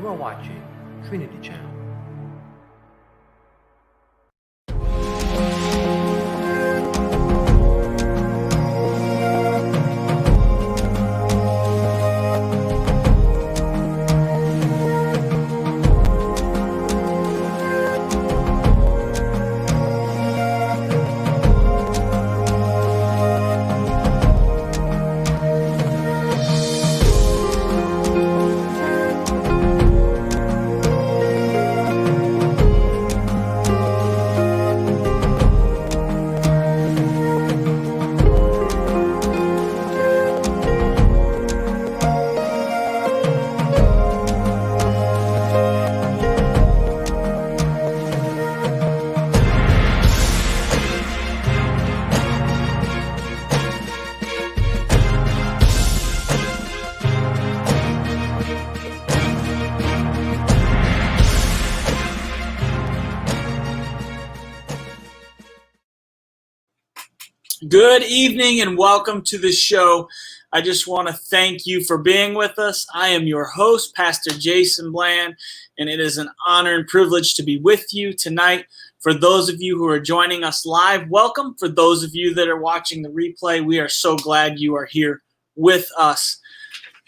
You are watching Trinity Channel. Good evening and welcome to the show. I just want to thank you for being with us. I am your host, Pastor Jason Bland, and it is an honor and privilege to be with you tonight. For those of you who are joining us live, welcome. For those of you that are watching the replay, we are so glad you are here with us.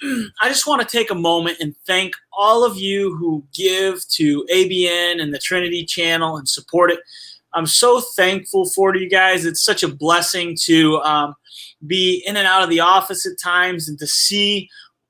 I just want to take a moment and thank all of you who give to ABN and the Trinity Channel and support it. I'm so thankful for you guys. It's such a blessing to be in and out of the office at times and to see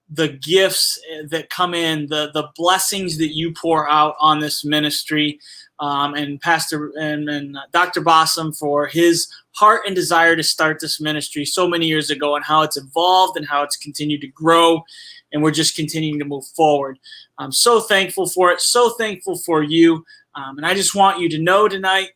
the gifts that come in, the blessings that you pour out on this ministry, and Pastor and Dr. Bossum for his heart and desire to start this ministry so many years ago, and how it's evolved and how it's continued to grow, and we're just continuing to move forward. I'm so thankful for it, so thankful for you, and I just want you to know tonight,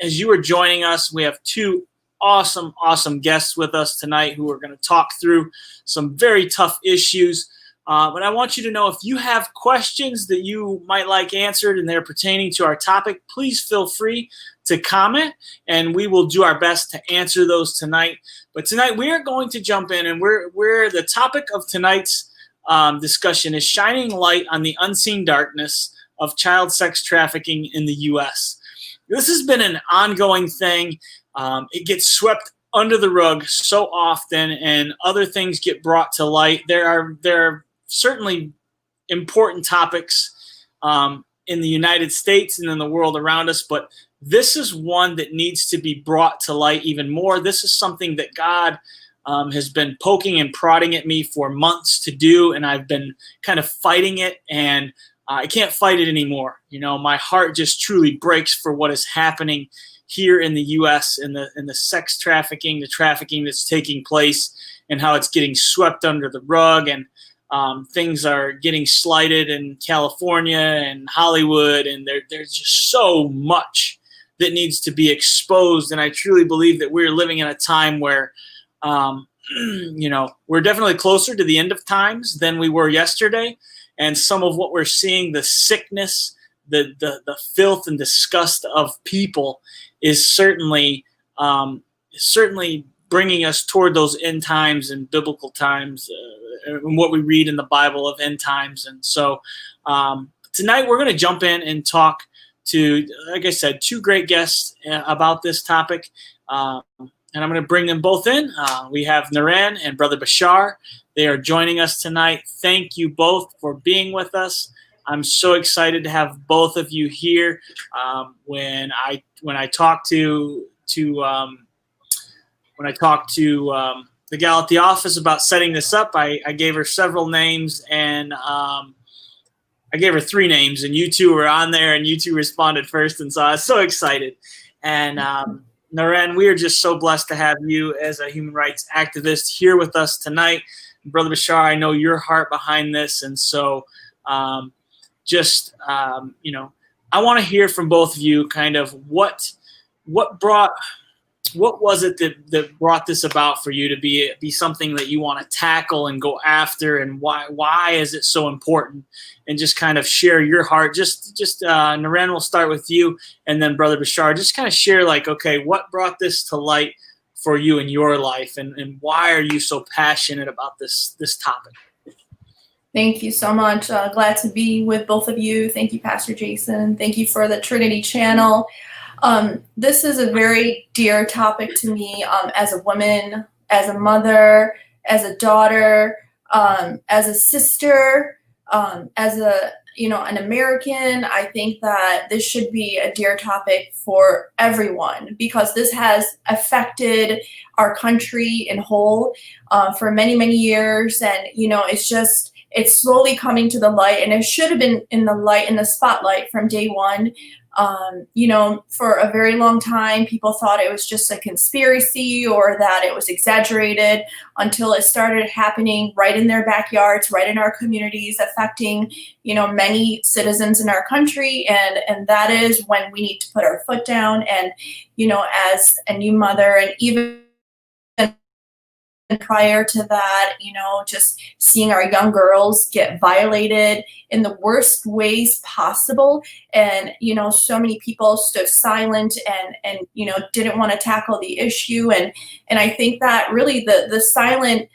as you are joining us, we have two awesome guests with us tonight who are going to talk through some very tough issues. But I want you to know, if you have questions that you might like answered and they're pertaining to our topic, please feel free to comment, and we will do our best to answer those tonight. But tonight we are going to jump in, and we're the topic of tonight's discussion is shining light on the unseen darkness of child sex trafficking in the U.S. This has been an ongoing thing. It gets swept under the rug so often, and other things get brought to light. There are certainly important topics in the United States and in the world around us, but this is one that needs to be brought to light even more. This is something that God has been poking and prodding at me for months to do, and I've been kind of fighting it, and I can't fight it anymore. You know, my heart just truly breaks for what is happening here in the U.S. in the sex trafficking, the trafficking that's taking place, and how it's getting swept under the rug, and things are getting slighted in California and Hollywood, and there's just so much that needs to be exposed. And I truly believe that we're living in a time where, we're definitely closer to the end of times than we were yesterday. And some of what we're seeing, the sickness, the filth and disgust of people, is certainly bringing us toward those end times and biblical times, and what we read in the Bible of end times. And so tonight we're going to jump in and talk to, like I said, two great guests about this topic. And I'm going to bring them both in. We have Naren and Brother Bashar. They are joining us tonight. Thank you both for being with us. I'm so excited to have both of you here. When I talked to the gal at the office about setting this up, I gave her several names, and I gave her three names, and you two were on there, and you two responded first, and so I was so excited. And Naren, we are just so blessed to have you as a human rights activist here with us tonight. Brother Bashar, I know your heart behind this, and so I want to hear from both of you kind of what was it that brought this about for you to be something that you want to tackle and go after, and why is it so important? And just kind of share your heart. Just Naren, we'll start with you, and then Brother Bashar, just kind of share, like, okay, what brought this to light for you in your life, and why are you so passionate about this topic? Thank you so much. Glad to be with both of you. Thank you, Pastor Jason. Thank you for the Trinity channel. This is a very dear topic to me, as a woman, as a mother, as a daughter, as a sister, as an American. I think that this should be a dear topic for everyone because this has affected our country in whole for many, many years. And, it's slowly coming to the light, and it should have been in the spotlight from day one. For a very long time, people thought it was just a conspiracy or that it was exaggerated until it started happening right in their backyards, right in our communities, affecting, many citizens in our country. And that is when we need to put our foot down. And, as a new mother, and even prior to that, just seeing our young girls get violated in the worst ways possible. And, so many people stood silent and didn't want to tackle the issue. And I think that really the silent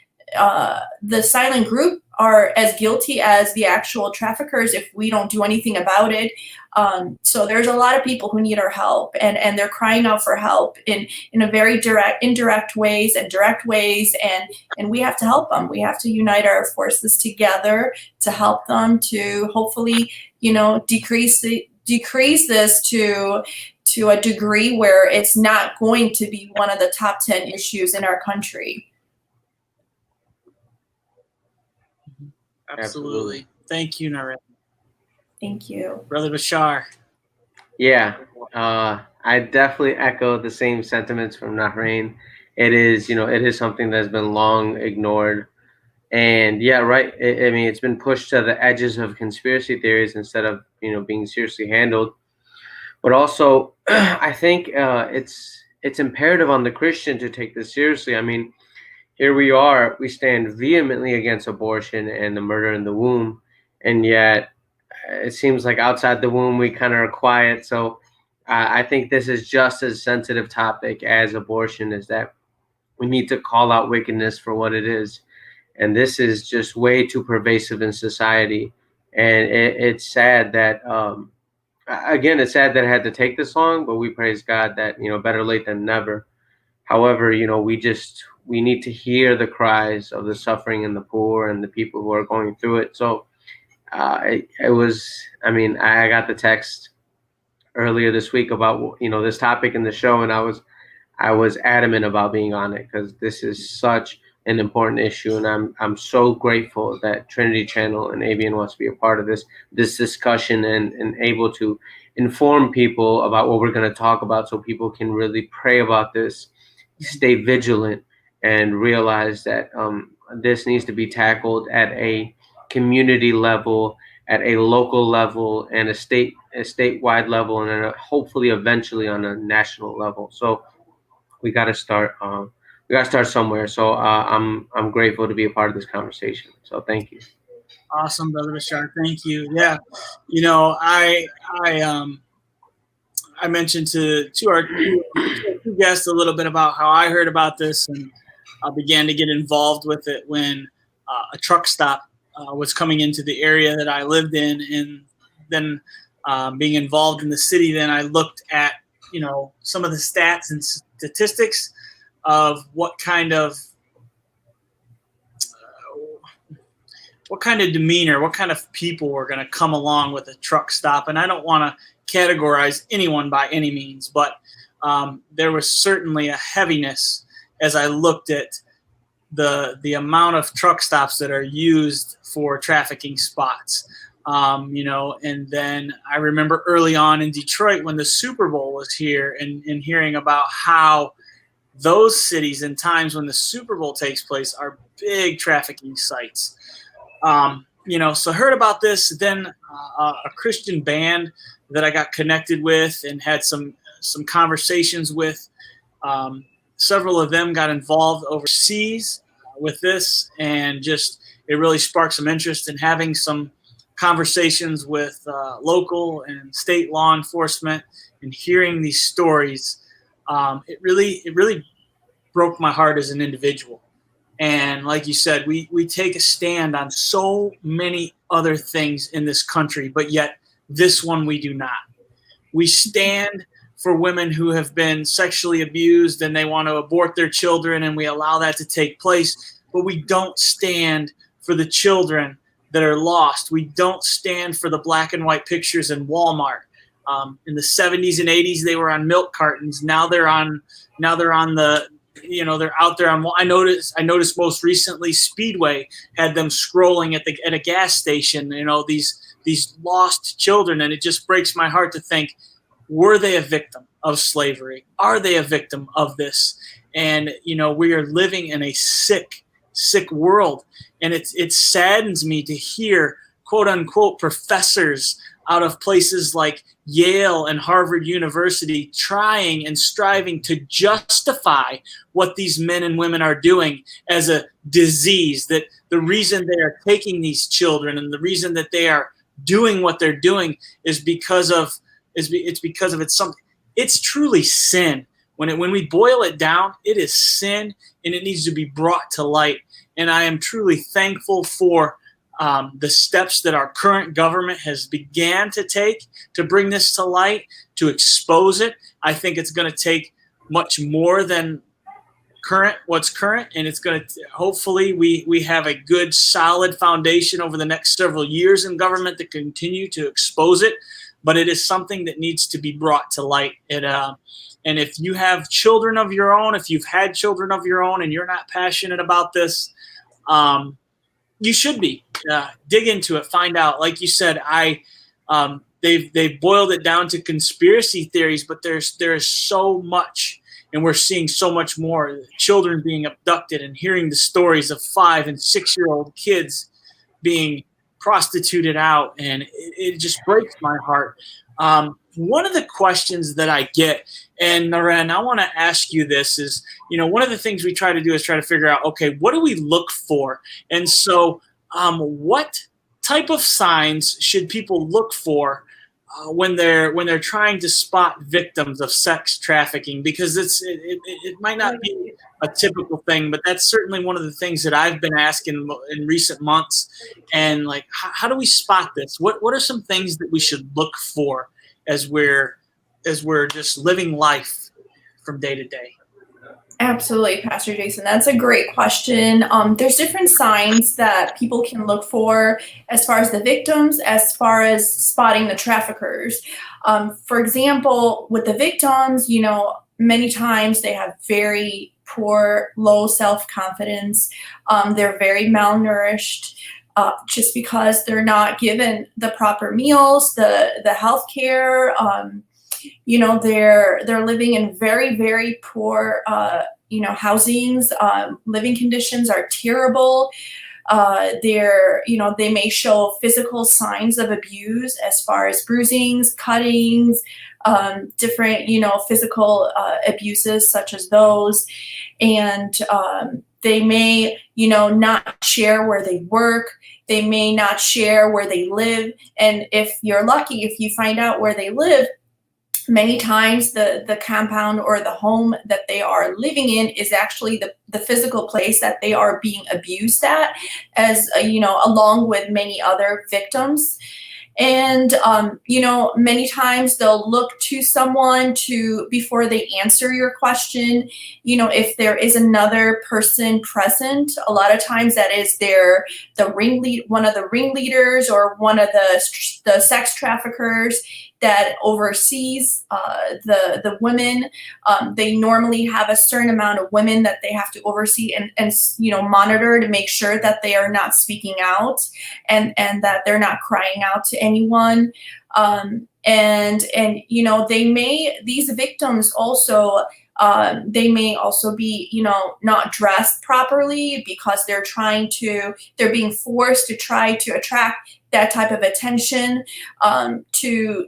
group are as guilty as the actual traffickers if we don't do anything about it. So there's a lot of people who need our help, and they're crying out for help in a very indirect ways and direct ways, and we have to help them. We have to unite our forces together to help them to hopefully, decrease this to a degree where it's not going to be one of the top 10 issues in our country. Absolutely. Thank you, Narendra. Thank you. Brother Bashar. Yeah, I definitely echo the same sentiments from Nahrain. It is something that's been long ignored. And yeah, right. I mean, it's been pushed to the edges of conspiracy theories instead of, being seriously handled. But also, I think it's imperative on the Christian to take this seriously. I mean, here we stand vehemently against abortion and the murder in the womb, and yet it seems like outside the womb we kind of are quiet. So I think this is just as sensitive topic as abortion, is that we need to call out wickedness for what it is. And this is just way too pervasive in society. And it's sad that, again, it's sad that it had to take this long, but we praise God that, better late than never. However, we need to hear the cries of the suffering and the poor and the people who are going through it. So I got the text earlier this week about, this topic in the show, and I was adamant about being on it because this is such an important issue, and I'm so grateful that Trinity Channel and ABN wants to be a part of this discussion and able to inform people about what we're going to talk about, so people can really pray about this, stay vigilant, and realize that this needs to be tackled at a community level, at a local level, and a statewide level, and then hopefully eventually on a national level. So we got to start. We got to start somewhere. So I'm grateful to be a part of this conversation. So thank you. Awesome, Brother Bashar. Thank you. Yeah, I mentioned to our two guests a little bit about how I heard about this, and I began to get involved with it when a truck stop was coming into the area that I lived in, and then being involved in the city, then I looked at some of the stats and statistics of what kind of demeanor, what kind of people were going to come along with a truck stop. And I don't want to categorize anyone by any means, but there was certainly a heaviness as I looked at the amount of truck stops that are used for trafficking spots. And then I remember early on in Detroit when the Super Bowl was here, and hearing about how those cities and times when the Super Bowl takes place are big trafficking sites. So heard about this, then a Christian band that I got connected with and had some conversations with. Several of them got involved overseas with this, and just it really sparked some interest in having some conversations with local and state law enforcement, and hearing these stories. It really broke my heart as an individual. And like you said, we take a stand on so many other things in this country, but yet this one we do not. We stand for women who have been sexually abused and they want to abort their children, and we allow that to take place, but we don't stand for the children that are lost. We don't stand for the black and white pictures in Walmart. In the 70s and 80s, they were on milk cartons. Now they're on the, they're out there on. I noticed most recently Speedway had them scrolling at a gas station. These lost children, and it just breaks my heart to think, were they a victim of slavery? Are they a victim of this? And we are living in a sick world, and it saddens me to hear quote unquote professors out of places like Yale and Harvard University trying and striving to justify what these men and women are doing as a disease, that the reason they are taking these children and the reason that they are doing what they're doing is because of it's something. It's truly sin. When we boil it down, it is sin, and it needs to be brought to light. And I am truly thankful for the steps that our current government has began to take to bring this to light, to expose it. I think it's going to take much more than what's current, and it's going to hopefully we have a good solid foundation over the next several years in government to continue to expose it. But it is something that needs to be brought to light. And if you have children of your own, if you've had children of your own and you're not passionate about this, you should be. Dig into it, find out. Like you said, they've boiled it down to conspiracy theories, but there is so much, and we're seeing so much more. Children being abducted, and hearing the stories of 5- and 6-year-old kids being prostituted out, and it just breaks my heart. One of the questions that I get, and Naren, I want to ask you this, is, one of the things we try to do is try to figure out, okay, what do we look for? And so what type of signs should people look for when they're trying to spot victims of sex trafficking? Because it might not be a typical thing, but that's certainly one of the things that I've been asking in recent months. And like, how do we spot this? What are some things that we should look for as we're just living life from day to day? Absolutely, Pastor Jason. That's a great question. There's different signs that people can look for as far as the victims, as far as spotting the traffickers. For example, with the victims, many times they have very poor, low self-confidence. They're very malnourished. Just because they're not given the proper meals, the health care, they're living in very, very poor, housings. Living conditions are terrible. They may show physical signs of abuse as far as bruisings, cuttings, different, physical abuses such as those. And they may, not share where they work. They may not share where they live. And if you're lucky, if you find out where they live, many times the compound or the home that they are living in is actually the physical place that they are being abused at, as along with many other victims. And, many times they'll look to someone before they answer your question, if there is another person present. A lot of times that is one of the ringleaders or one of the sex traffickers that oversees the women. They normally have a certain amount of women that they have to oversee and monitor to make sure that they are not speaking out and that they're not crying out to anyone. These victims also, they may also be, not dressed properly because they're being forced to try to attract that type of attention, to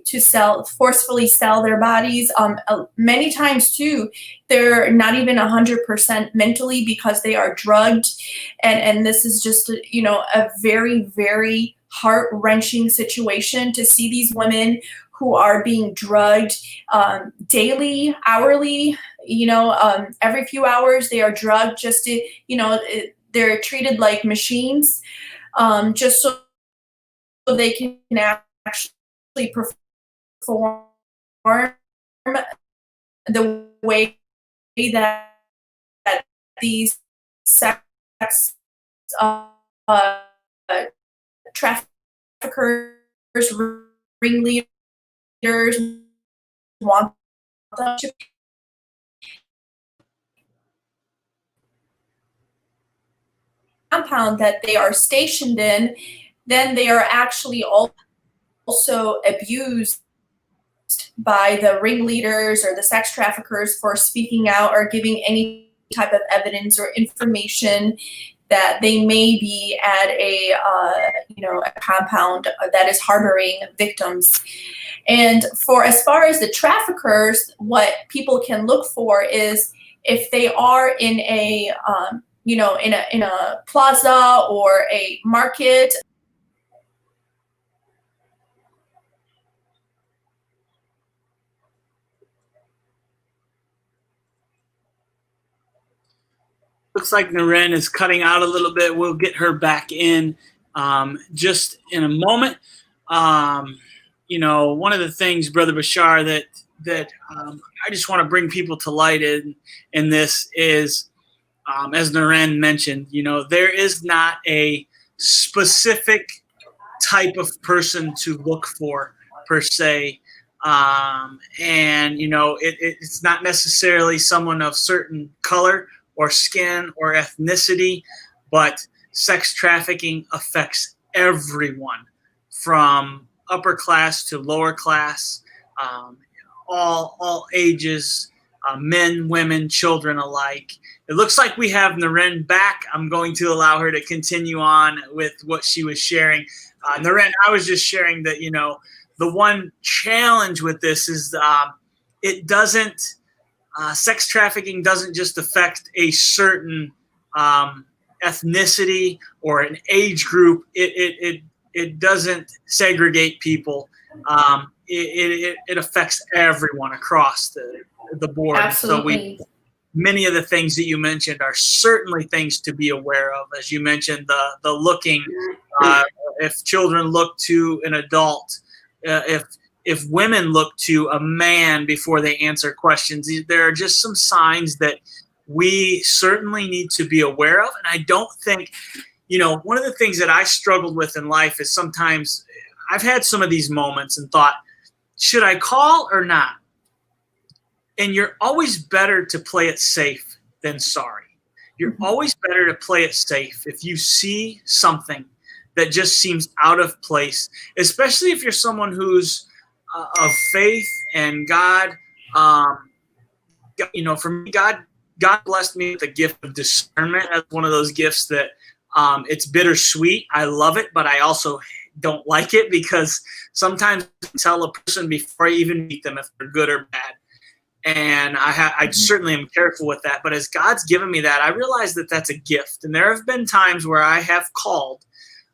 forcefully sell their bodies. Many times too, they're not even 100% mentally because they are drugged. And this is just, a very, very heart-wrenching situation to see these women who are being drugged daily, hourly, every few hours they are drugged just to, they're treated like machines, just so they can actually perform the way that these sex uh, traffickers, ringleaders want them to compound that they are stationed in, then they are actually also abused by the ringleaders or the sex traffickers for speaking out or giving any type of evidence or information that they may be at a a compound that is harboring victims. And for as far as the traffickers, what people can look for is if they are in a in a plaza or a market. Looks like Naren is cutting out a little bit. We'll get her back in just in a moment. One of the things, Brother Bashar, that I just want to bring people to light in this is, as Naren mentioned, there is not a specific type of person to look for per se. It's not necessarily someone of certain color or skin or ethnicity, but sex trafficking affects everyone from upper class to lower class, all ages, men, women, children alike. It looks like we have Naren back. I'm going to allow her to continue on with what she was sharing. Naren, I was just sharing that, the one challenge with this is it doesn't, sex trafficking doesn't just affect a certain ethnicity or an age group. It doesn't segregate people. It affects everyone across the board. Absolutely. So many of the things that you mentioned are certainly things to be aware of. As you mentioned, the looking, if children look to an adult, if women look to a man before they answer questions, there are just some signs that we certainly need to be aware of. And I don't think, one of the things that I struggled with in life is sometimes I've had some of these moments and thought, should I call or not? And you're always better to play it safe than sorry. You're always better to play it safe if you see something that just seems out of place, especially if you're someone who's of faith and God. For me, God blessed me with the gift of discernment. That's one of those gifts that it's bittersweet. I love it, but I also don't like it because sometimes I can tell a person before I even meet them if they're good or bad. And I certainly am careful with that. But as God's given me that, I realize that that's a gift. And there have been times where I have called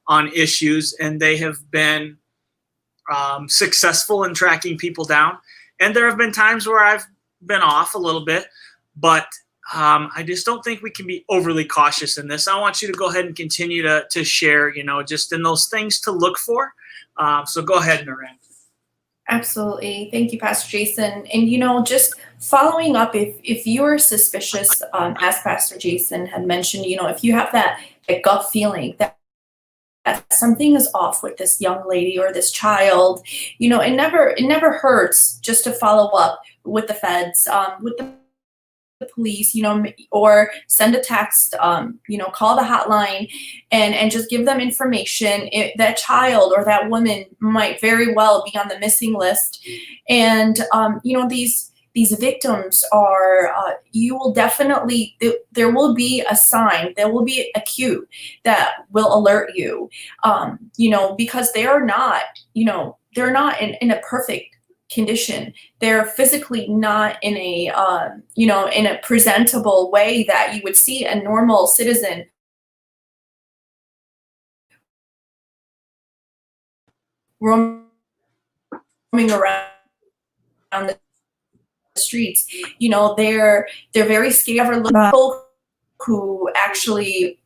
on issues and they have been successful in tracking people down. And there have been times where I've been off a little bit. But I just don't think we can be overly cautious in this. I want you to go ahead and continue to share, just in those things to look for. So go ahead, Naren. Absolutely. Thank you, Pastor Jason. And, just following up, if you're suspicious, as Pastor Jason had mentioned, if you have that gut feeling that something is off with this young lady or this child, it never hurts just to follow up with the feds, with the police, or send a text, call the hotline and just give them information. That child or that woman might very well be on the missing list. And, these victims are, you will definitely, there will be a sign, there will be a cue that will alert you, because they are not, they're not in a perfect condition. They're physically not in a in a presentable way that you would see a normal citizen roaming around the streets. They're very scared of people who actually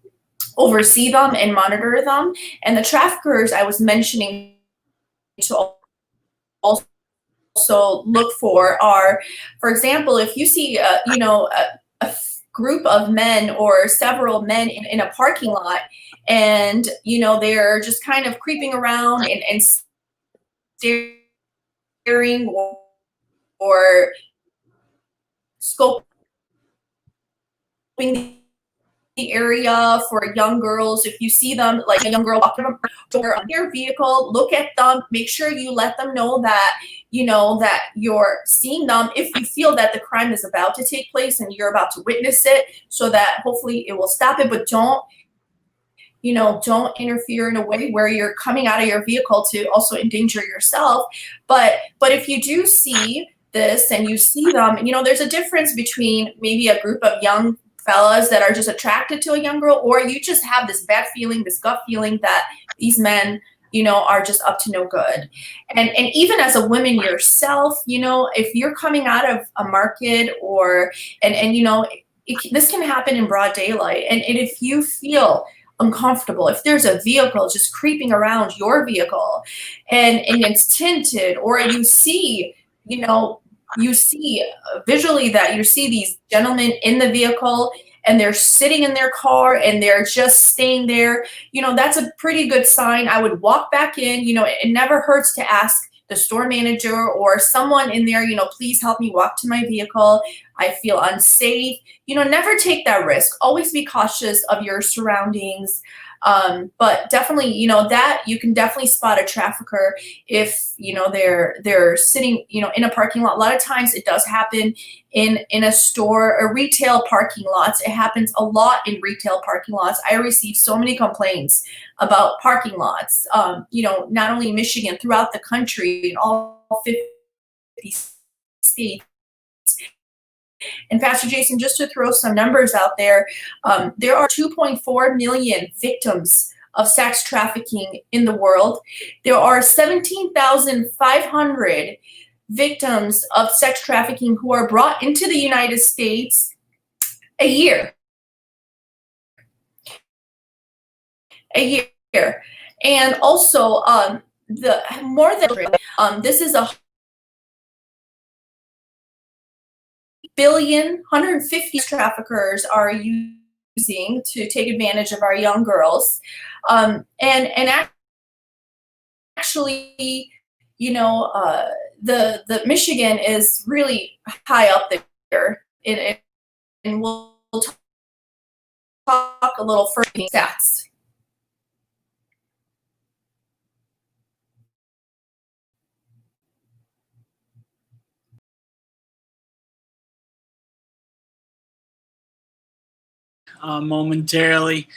oversee them and monitor them. And the traffickers I was mentioning to also look for are, for example, if you see a group of men or several men in a parking lot, and they're just kind of creeping around and staring or scoping the area for young girls. If you see them, like a young girl walking door on your vehicle, look at them, make sure you let them know that that you're seeing them if you feel that the crime is about to take place and you're about to witness it, so that hopefully it will stop it. But don't interfere in a way where you're coming out of your vehicle to also endanger yourself. But if you do see this and you see them, there's a difference between maybe a group of young fellas that are just attracted to a young girl, or you just have this bad feeling, this gut feeling that these men are just up to no good. And even as a woman yourself, if you're coming out of a market this can happen in broad daylight, and if you feel uncomfortable, if there's a vehicle just creeping around your vehicle and it's tinted, or you see visually that you see these gentlemen in the vehicle and they're sitting in their car and they're just staying there, that's a pretty good sign. I would walk back in. It never hurts to ask the store manager or someone in there, please help me walk to my vehicle. I feel unsafe. Never take that risk. Always be cautious of your surroundings. But definitely, that you can definitely spot a trafficker if, they're sitting, in a parking lot. A lot of times it does happen in a store or retail parking lots. It happens a lot in retail parking lots. I receive so many complaints about parking lots, not only in Michigan, throughout the country, in all 50 states. And Pastor Jason, just to throw some numbers out there, there are 2.4 million victims of sex trafficking in the world. There are 17,500 victims of sex trafficking who are brought into the United States a year. And also, the more than this is 150 traffickers are using to take advantage of our young girls, and actually, the Michigan is really high up there, and we'll talk a little further stats. Momentarily.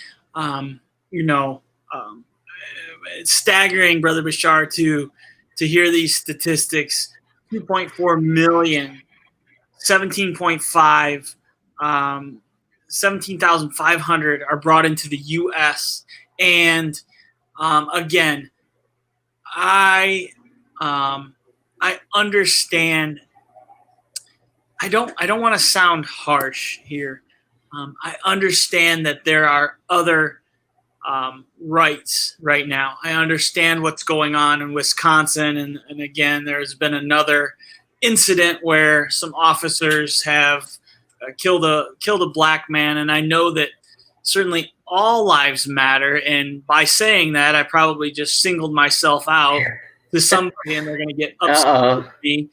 It's staggering, Brother Bashar, to hear these statistics. 2.4 million, 17.5, 17,500 are brought into the U.S. And again, I understand. I don't want to sound harsh here. I understand that there are other rights right now. I understand what's going on in Wisconsin, and again, there's been another incident where some officers have killed a black man, and I know that certainly all lives matter. And by saying that, I probably just singled myself out to somebody, and they're going to get upset with me,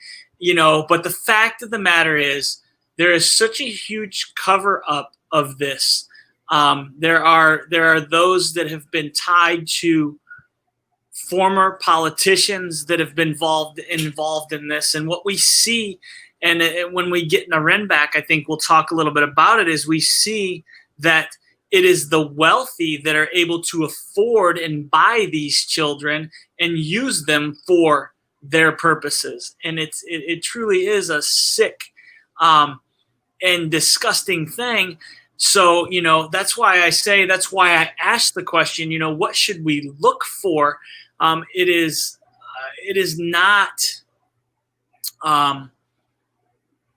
But the fact of the matter is, there is such a huge cover up of this. There are those that have been tied to former politicians that have been involved in this, and what we see, and when we get Naren back, I think we'll talk a little bit about it. Is we see that it is the wealthy that are able to afford and buy these children and use them for their purposes, and it truly is a sick and disgusting thing. So, that's why I asked the question, what should we look for? It is not,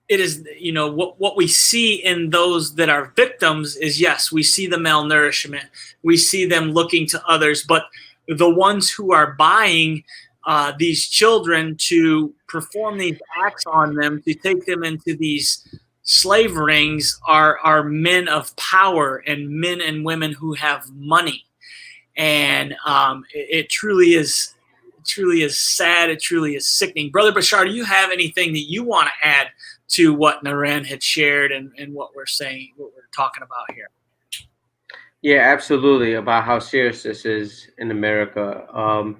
it is, what we see in those that are victims is, yes, we see the malnourishment, we see them looking to others, but the ones who are buying these children to perform these acts on them, to take them into these slave rings, are men of power and men and women who have money. And it truly is sad. It truly is sickening. Brother Bashar, do you have anything that you want to add to what Naren had shared and what we're saying, what we're talking about here? Yeah, absolutely, about how serious this is in America.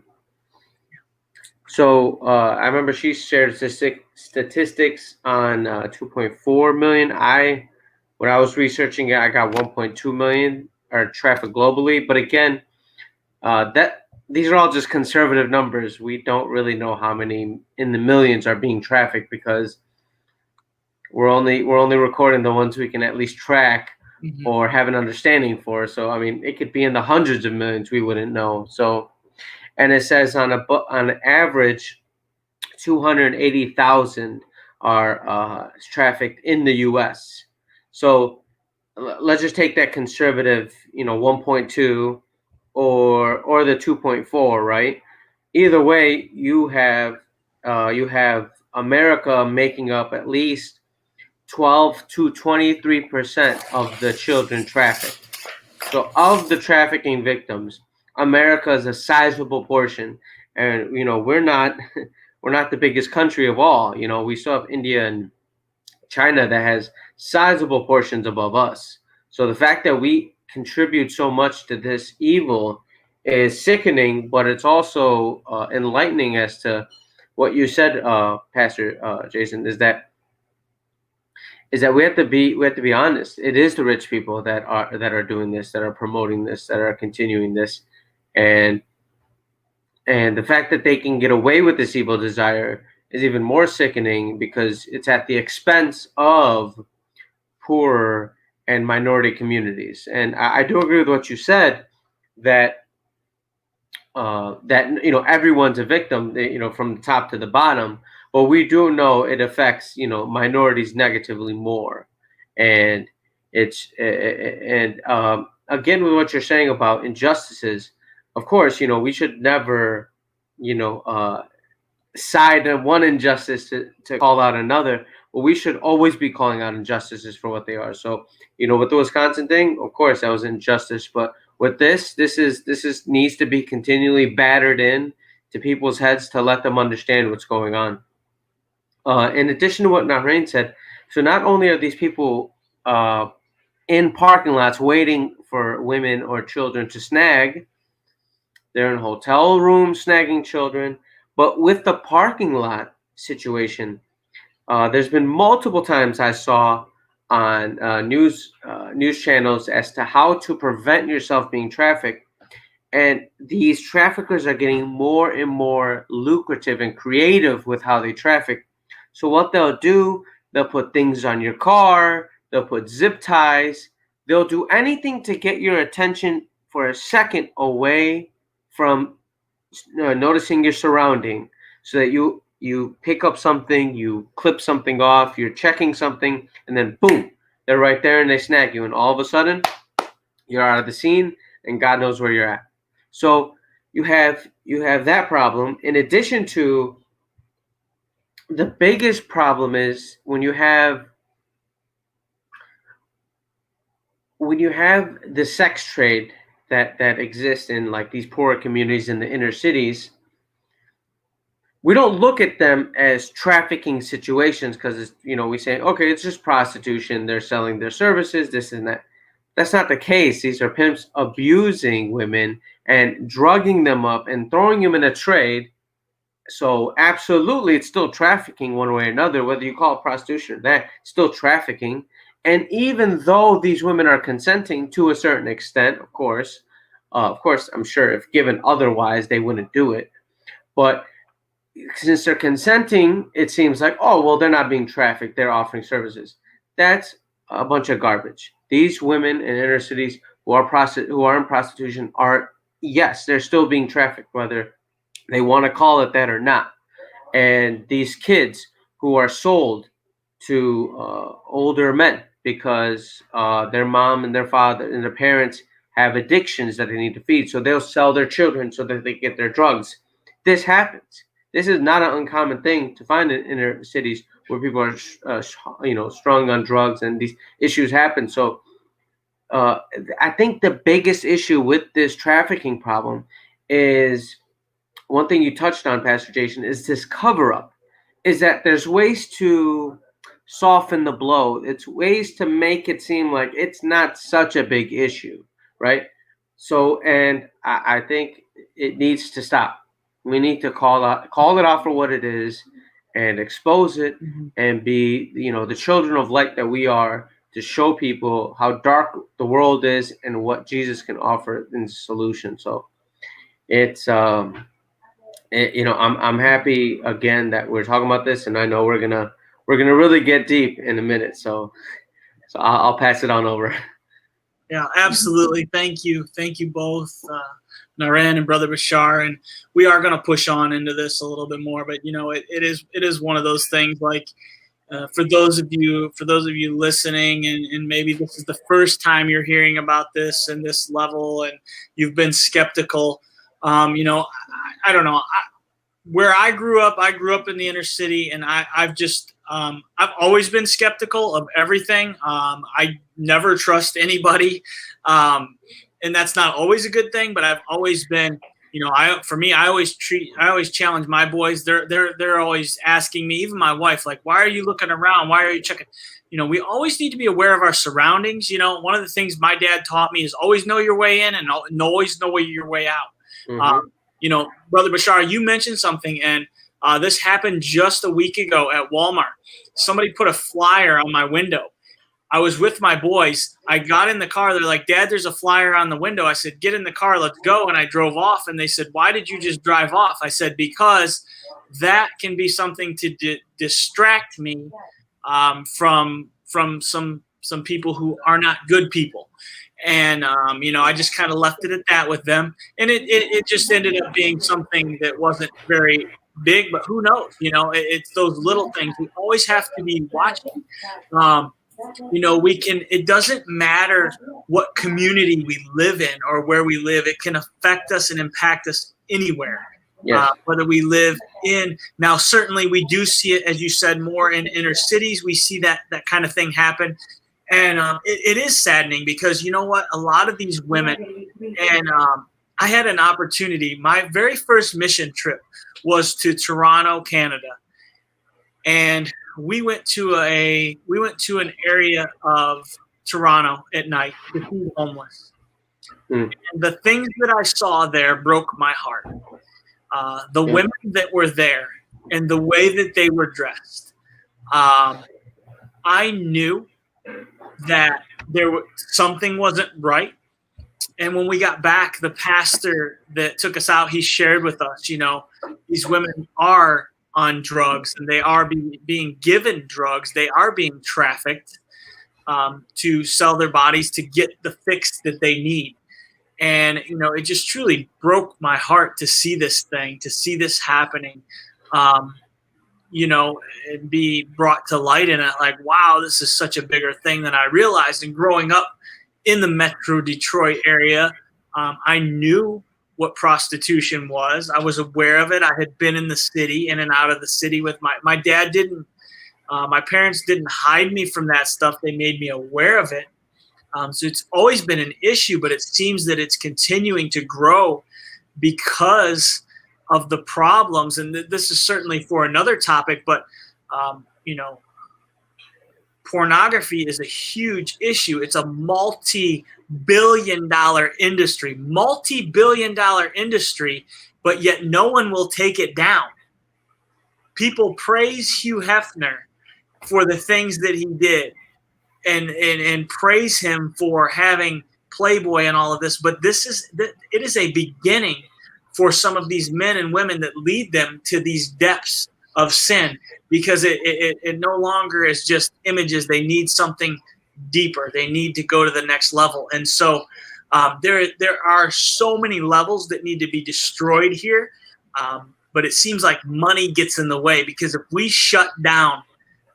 So I remember she shared statistics on 2.4 million. When I was researching it, I got 1.2 million are trafficked globally. But again, that these are all just conservative numbers. We don't really know how many in the millions are being trafficked, because we're only recording the ones we can at least track or have an understanding for. So I mean, it could be in the hundreds of millions. We wouldn't know. So, and it says on average, 280,000 are trafficked in the U.S. So let's just take that conservative, 1.2 or the 2.4, right? Either way, you have America making up at least 12 to 23% of the children trafficked. So of the trafficking victims, America is a sizable portion, and we're not the biggest country of all. We still have India and China that has sizable portions above us. So the fact that we contribute so much to this evil is sickening, but it's also enlightening as to what you said, Pastor Jason, is that we have to be honest. It is the rich people that are doing this, that are promoting this, that are continuing this, and the fact that they can get away with this evil desire is even more sickening, because it's at the expense of poorer and minority communities. And I do agree with what you said, that everyone's a victim, from the top to the bottom. But we do know it affects minorities negatively more, and again, with what you're saying about injustices, of course, we should never side of one injustice to call out another. But we should always be calling out injustices for what they are. So with the Wisconsin thing, of course that was injustice, but with this needs to be continually battered in to people's heads to let them understand what's going on. In addition to what Nahrain said, so not only are these people in parking lots waiting for women or children to snag, they're in hotel rooms snagging children. But with the parking lot situation, there's been multiple times I saw on news channels as to how to prevent yourself being trafficked. And these traffickers are getting more and more lucrative and creative with how they traffic. So what they'll do, they'll put things on your car, they'll put zip ties, they'll do anything to get your attention for a second away from noticing your surrounding, so that you pick up something, you clip something off, you're checking something, and then boom, they're right there and they snag you, and all of a sudden you're out of the scene and God knows where you're at. So you have that problem. In addition to, the biggest problem is when you have the sex trade that exists in like these poorer communities in the inner cities. We don't look at them as trafficking situations, because we say, okay, it's just prostitution, they're selling their services, this and that. That's not the case. These are pimps abusing women and drugging them up and throwing them in a trade. So absolutely, it's still trafficking one way or another, whether you call it prostitution or that, it's still trafficking. And even though these women are consenting to a certain extent, of course, I'm sure if given otherwise, they wouldn't do it. But since they're consenting, it seems like, oh, well, they're not being trafficked, they're offering services. That's a bunch of garbage. These women in inner cities who are in prostitution are, yes, they're still being trafficked, whether they want to call it that or not. And these kids who are sold to older men because their mom and their father and their parents have addictions that they need to feed. So they'll sell their children so that they get their drugs. This happens. This is not an uncommon thing to find in inner cities where people are, strung on drugs, and these issues happen. So I think the biggest issue with this trafficking problem is one thing you touched on, Pastor Jason, is this cover up. Is that there's ways to soften the blow. It's ways to make it seem like it's not such a big issue, right? So, and I think it needs to stop. We need to call it out for what it is, and expose it, and be, the children of light that we are, to show people how dark the world is and what Jesus can offer in solution. So it's I'm happy again that we're talking about this, and I know we're gonna really get deep in a minute. So I'll pass it on over. Yeah, absolutely. Thank you both, Naren and Brother Bashar, and we are going to push on into this a little bit more. But it is one of those things. Like for those of you listening, and maybe this is the first time you're hearing about this and this level, and you've been skeptical. I don't know. Where I grew up in the inner city, and I've always been skeptical of everything. I never trust anybody, and that's not always a good thing. But I've always been, I always challenge my boys. They're always asking me, even my wife, like, why are you looking around? Why are you checking? We always need to be aware of our surroundings. One of the things my dad taught me is always know your way in and always know your way out. Mm-hmm. Brother Bashar, you mentioned something, and this happened just a week ago at Walmart. Somebody put a flyer on my window. I was with my boys. I got in the car. They're like, Dad, there's a flyer on the window. I said, get in the car. Let's go. And I drove off, and they said, why did you just drive off? I said, because that can be something to distract me from some people who are not good people. And, I just kind of left it at that with them. And it just ended up being something that wasn't very big, but who knows? It's those little things. We always have to be watching. It doesn't matter what community we live in or where we live. It can affect us and impact us anywhere. Yes. Whether we live in, now certainly we do see it, as you said, more in inner cities. We see that kind of thing happen. And it is saddening because you know what? A lot of these women, and I had an opportunity. My very first mission trip was to Toronto, Canada, and we went to an area of Toronto at night to feed homeless. And the things that I saw there broke my heart. The women that were there and the way that they were dressed, I knew that something wasn't right. And when we got back, the pastor that took us out, he shared with us, these women are on drugs, and they are being given drugs. They are being trafficked to sell their bodies to get the fix that they need. And, it just truly broke my heart to see this happening. And be brought to light in it, like, wow, this is such a bigger thing than I realized. And growing up in the Metro Detroit area, I knew what prostitution was. I was aware of it. I had been in the city, in and out of the city with my dad didn't, my parents didn't hide me from that stuff. They made me aware of it. So it's always been an issue, but it seems that it's continuing to grow because of the problems. And this is certainly for another topic, but pornography is a huge issue. It's a multi-billion dollar industry, but yet no one will take it down. People praise Hugh Hefner for the things that he did and praise him for having Playboy and all of this, but it is a beginning for some of these men and women that lead them to these depths of sin, because it no longer is just images. They need something deeper. They need to go to the next level. And so there are so many levels that need to be destroyed here. But it seems like money gets in the way, because if we shut down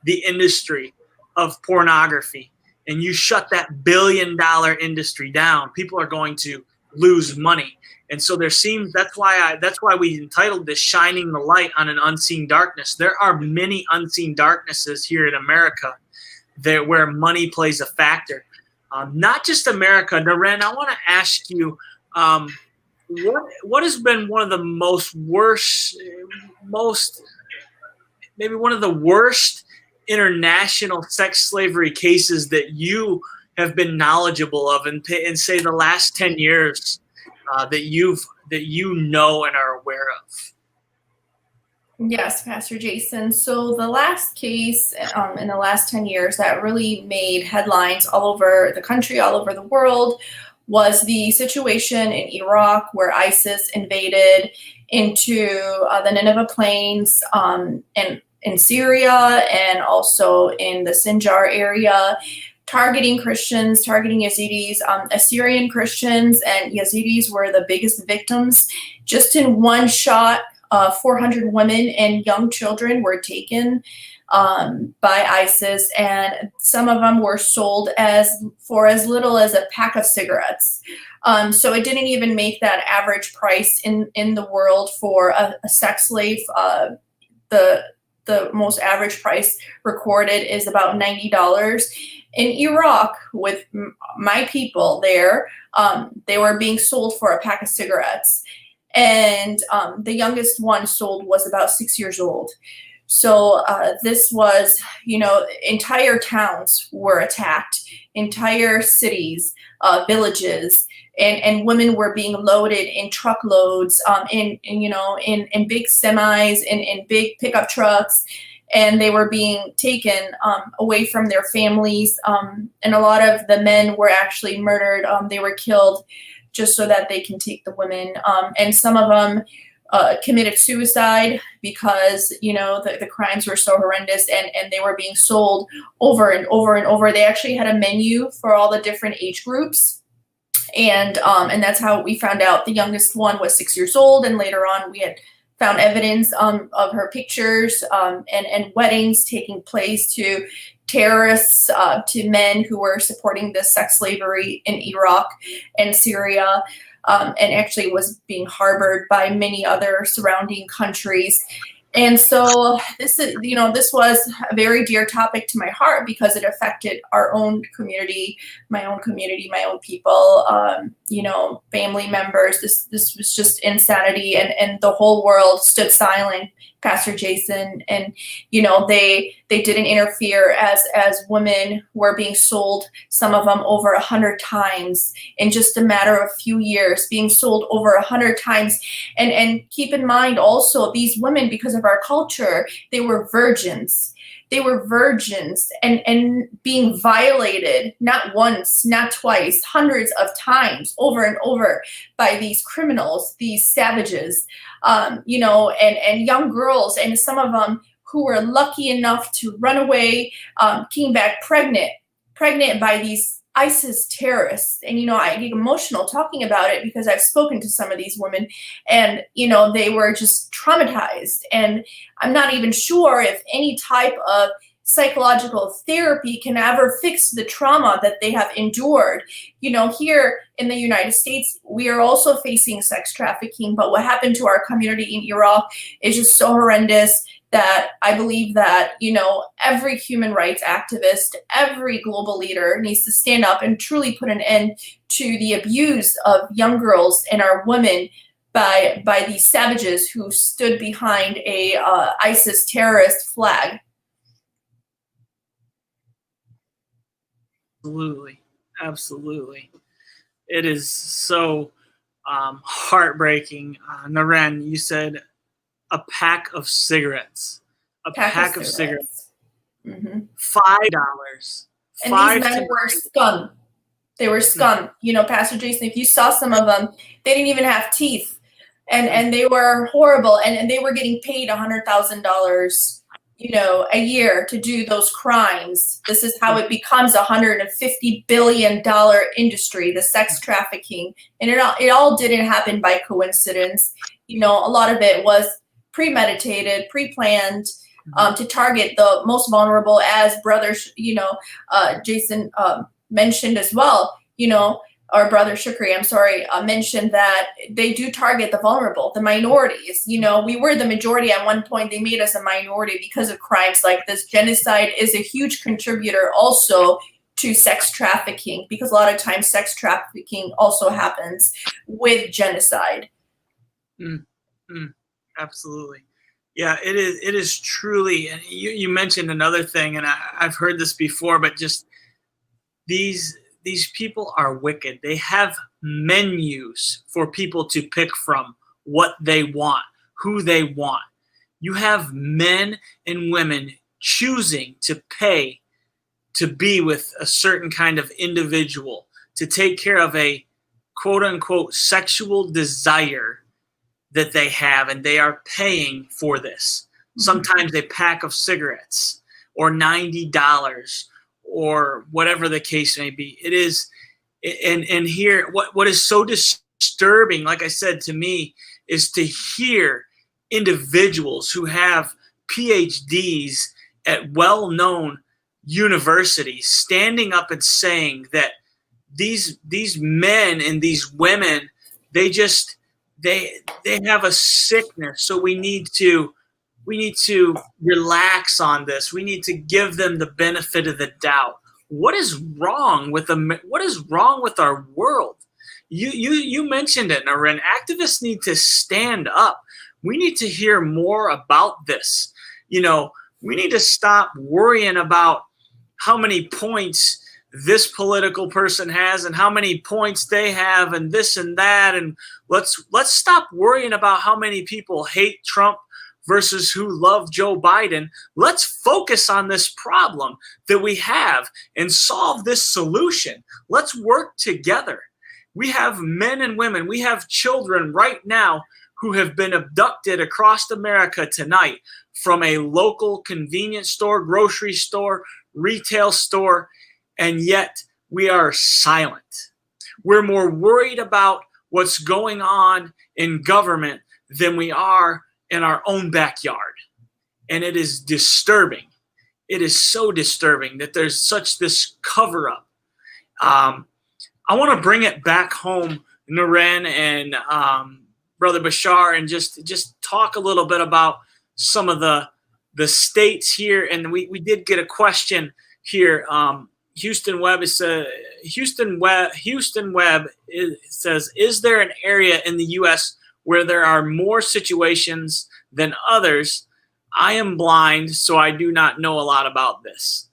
the industry of pornography and you shut that $1 billion industry down, people are going to lose money. And so that's why we entitled this Shining the Light on an Unseen Darkness. There are many unseen darknesses here in America where money plays a factor. Not just America. Naren, I want to ask you, what has been one of the maybe one of the worst international sex slavery cases that you have been knowledgeable of in say the last 10 years that you know and are aware of? Yes, Pastor Jason. So the last case in the last 10 years that really made headlines all over the country, all over the world, was the situation in Iraq where ISIS invaded into the Nineveh Plains and in Syria and also in the Sinjar area, targeting Christians, targeting Yazidis. Assyrian Christians and Yazidis were the biggest victims. Just in one shot, 400 women and young children were taken by ISIS, and some of them were sold for as little as a pack of cigarettes. So it didn't even make that average price in the world for a sex slave. The most average price recorded is about $90. In Iraq, with my people there, they were being sold for a pack of cigarettes. And the youngest one sold was about 6 years old. So this was, entire towns were attacked, entire cities, villages, and women were being loaded in truckloads, in big semis, in big pickup trucks, and they were being taken away from their families. And a lot of the men were actually murdered. They were killed just so that they can take the women. And some of them committed suicide because, the crimes were so horrendous and they were being sold over and over and over. They actually had a menu for all the different age groups. And that's how we found out the youngest one was 6 years old. And later on, we had found evidence of her pictures and weddings taking place to terrorists, to men who were supporting this sex slavery in Iraq and Syria, and actually was being harbored by many other surrounding countries. And so this was a very dear topic to my heart because it affected our own community, my own people, family members. This was just insanity, and the whole world stood silent, Pastor Jason. And they didn't interfere as women were being sold, some of them over 100 times in just a matter of a few years, being sold over 100 times. And keep in mind also, these women, because of our culture, they were virgins. They were virgins and being violated not once, not twice, hundreds of times over and over by these criminals, these savages, and young girls, and some of them who were lucky enough to run away, came back pregnant by these ISIS terrorists. And, I get emotional talking about it because I've spoken to some of these women and, they were just traumatized. And I'm not even sure if any type of psychological therapy can ever fix the trauma that they have endured. Here in the United States, we are also facing sex trafficking, but what happened to our community in Iraq is just so horrendous that I believe that, every human rights activist, every global leader needs to stand up and truly put an end to the abuse of young girls and our women by these savages who stood behind a ISIS terrorist flag. Absolutely. It is so heartbreaking. Naren, you said a pack of cigarettes. A pack of cigarettes. Mm-hmm. $5. And these men were scum. They were scum. Pastor Jason, if you saw some of them, they didn't even have teeth. And they were horrible. And they were getting paid $100,000 a year to do those crimes. This is how it becomes a $150 billion industry, the sex trafficking. And it all didn't happen by coincidence. A lot of it was premeditated, pre-planned. to target the most vulnerable, as Brother, Jason mentioned as well, or Brother Shukri, I'm sorry, mentioned that they do target the vulnerable, the minorities. We were the majority at one point. They made us a minority because of crimes like this. Genocide is a huge contributor also to sex trafficking, because a lot of times sex trafficking also happens with genocide. Absolutely. Yeah, it is truly, and you mentioned another thing, and I've heard this before, but just these people are wicked. They have menus for people to pick from, what they want, who they want. You have men and women choosing to pay to be with a certain kind of individual, to take care of a quote unquote sexual desire that they have, and they are paying for this. Sometimes a pack of cigarettes or $90 or whatever the case may be. It is, and here, what is so disturbing, like I said, to me, is to hear individuals who have PhDs at well-known universities standing up and saying that these men and these women, they have a sickness, so we need to relax on this. We need to give them the benefit of the doubt. What is wrong with what is wrong with our world? You mentioned it, Naren. Activists need to stand up. We need to hear more about this. We need to stop worrying about how many points this political person has and how many points they have and this and that. And let's stop worrying about how many people hate Trump versus who love Joe Biden. Let's focus on this problem that we have and solve this solution. Let's work together. We have men and women, we have children right now who have been abducted across America tonight from a local convenience store, grocery store, retail store, and yet we are silent. We're more worried about what's going on in government than we are in our own backyard. And it is disturbing. It is so disturbing that there's such this cover-up. I want to bring it back home, Naren and Brother Bashar, and just talk a little bit about some of the states here. And we did get a question here. Houston Webb says, is there an area in the U.S. where there are more situations than others? I am blind, so I do not know a lot about this.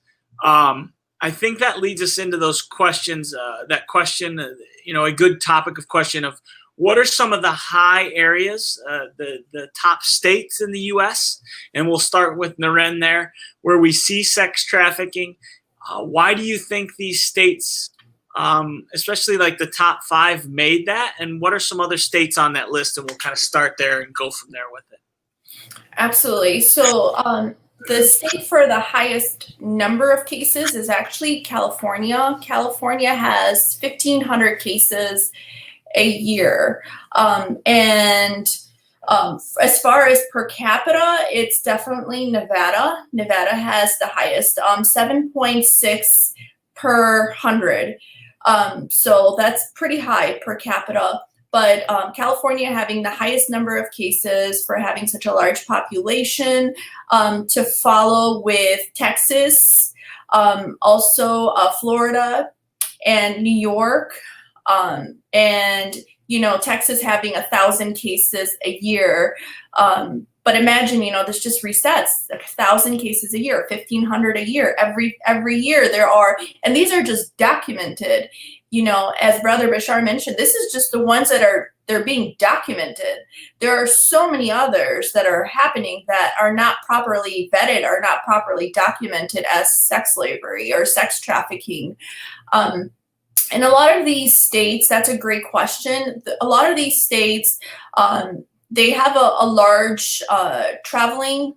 I think that leads us into those questions, a good topic of question of what are some of the high areas, the top states in the U.S., and we'll start with Naren there, where we see sex trafficking. Why do you think these states, especially like the top 5, made that? And what are some other states on that list? And we'll kind of start there and go from there with it. Absolutely. So the state for the highest number of cases is actually California. California has 1,500 cases a year. As far as per capita, it's definitely Nevada. Nevada has the highest, 7.6 per 100. So that's pretty high per capita. But California having the highest number of cases for having such a large population, to follow with Texas, also Florida and New York, and Texas having 1,000 cases a year. But imagine, this just resets 1,000 cases a year, 1,500 a year. Every year there are, and these are just documented. As Brother Bashar mentioned, this is just the ones that they're being documented. There are so many others that are happening that are not properly vetted, are not properly documented as sex slavery or sex trafficking. And a lot of these states, that's a great question. A lot of these states, they have a large traveling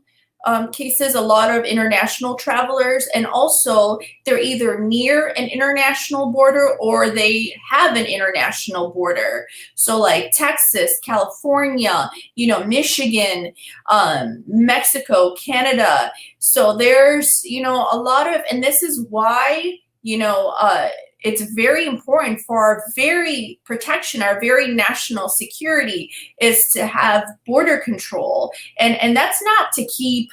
cases, a lot of international travelers, and also they're either near an international border or they have an international border. So like Texas, California, Michigan, Mexico, Canada. So there's, a lot of, and this is why, it's very important for our very protection, our very national security, is to have border control. And that's not to keep,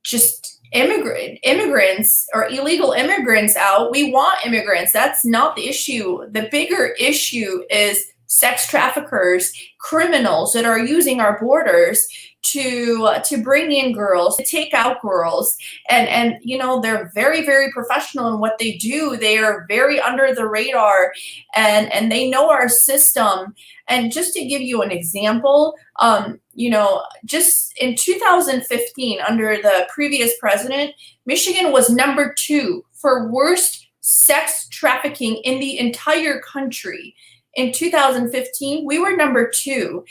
just immigrants or illegal immigrants out. We want immigrants. That's not the issue. The bigger issue is sex traffickers, criminals that are using our borders to bring in girls, to take out girls, and they're very, very professional in what they do. They are very under the radar, and they know our system. And just to give you an example, just in 2015, under the previous president, Michigan was number 2 for worst sex trafficking in the entire country. In 2015, we were number 2.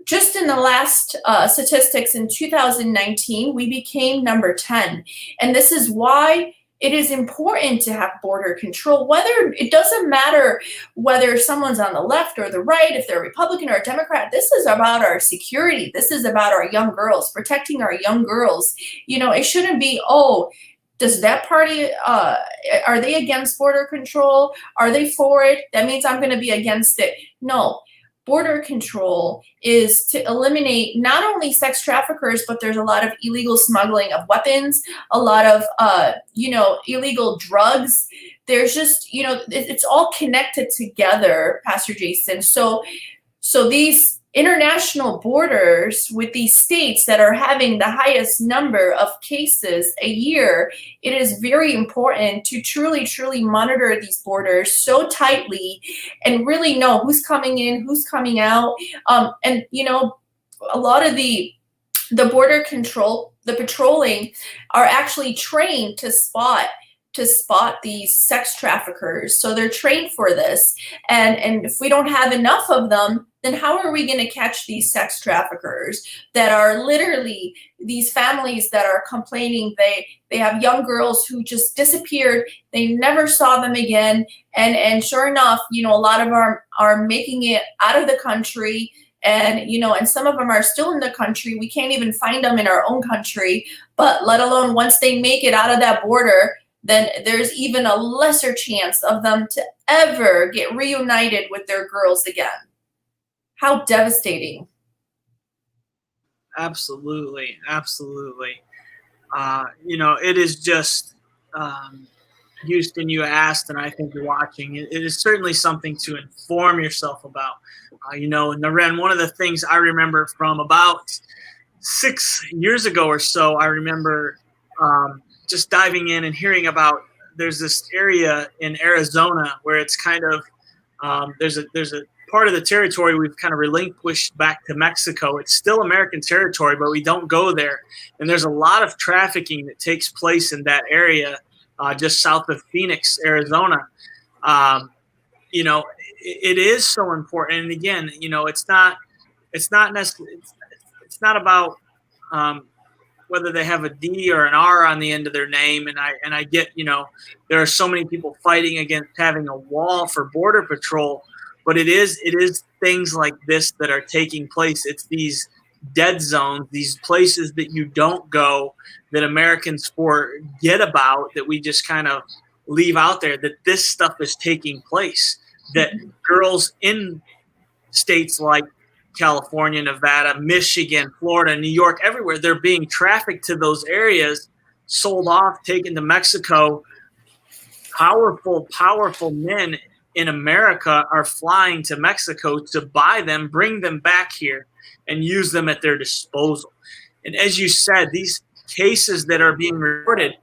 Just in the last statistics in 2019, we became number 10. And this is why it is important to have border control. It doesn't matter whether someone's on the left or the right, if they're Republican or a Democrat. This is about our security. This is about our young girls, protecting our young girls. It shouldn't be, does that party, are they against border control? Are they for it? That means I'm going to be against it. No. Border control is to eliminate not only sex traffickers, but there's a lot of illegal smuggling of weapons, a lot of, illegal drugs. There's just, it's all connected together, Pastor Jason. So these international borders with these states that are having the highest number of cases a year, it is very important to truly, truly monitor these borders so tightly and really know who's coming in, who's coming out. And, a lot of the border control, the patrolling are actually trained to spot these sex traffickers. So they're trained for this. And if we don't have enough of them, then how are we going to catch these sex traffickers that are literally these families that are complaining they have young girls who just disappeared. They never saw them again. And sure enough, a lot of them are making it out of the country. And, and some of them are still in the country. We can't even find them in our own country, but let alone once they make it out of that border, then there's even a lesser chance of them to ever get reunited with their girls again. How devastating. Absolutely. Absolutely. It is just, Houston, you asked, and I think you're watching. It is certainly something to inform yourself about. Naren, one of the things I remember from about 6 years ago or so, I remember just diving in and hearing about there's this area in Arizona where it's kind of there's a part of the territory we've kind of relinquished back to Mexico. It's still American territory, but we don't go there. And there's a lot of trafficking that takes place in that area just south of Phoenix, Arizona. It is so important. And again, it's not necessarily, it's not about whether they have a D or an R on the end of their name. And I get, there are so many people fighting against having a wall for Border Patrol, but it is things like this that are taking place. It's these dead zones, these places that you don't go, that Americans forget about, that we just kind of leave out there, that this stuff is taking place, that girls in states like California, Nevada, Michigan, Florida, New York, everywhere, they're being trafficked to those areas, sold off, taken to Mexico. Powerful men in America are flying to Mexico to buy them, bring them back here, and use them at their disposal. And as you said, these cases that are being reported,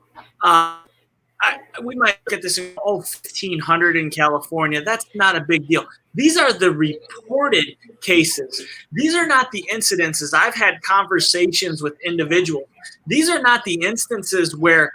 we might look at this and 1,500 in California. That's not a big deal. These are the reported cases. These are not the incidences. I've had conversations with individuals. These are not the instances where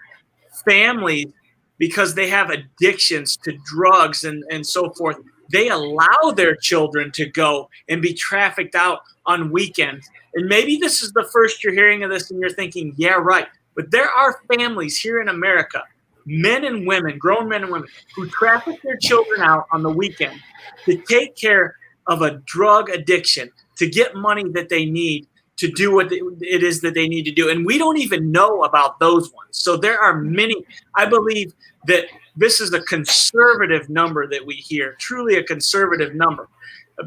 families, because they have addictions to drugs and so forth, they allow their children to go and be trafficked out on weekends. And maybe this is the first you're hearing of this and you're thinking, yeah, right. But there are families here in America, men and women, grown men and women, who traffic their children out on the weekend to take care of a drug addiction, to get money that they need to do what it is that they need to do. And we don't even know about those ones. So there are many. I believe that this is a conservative number that we hear, truly a conservative number,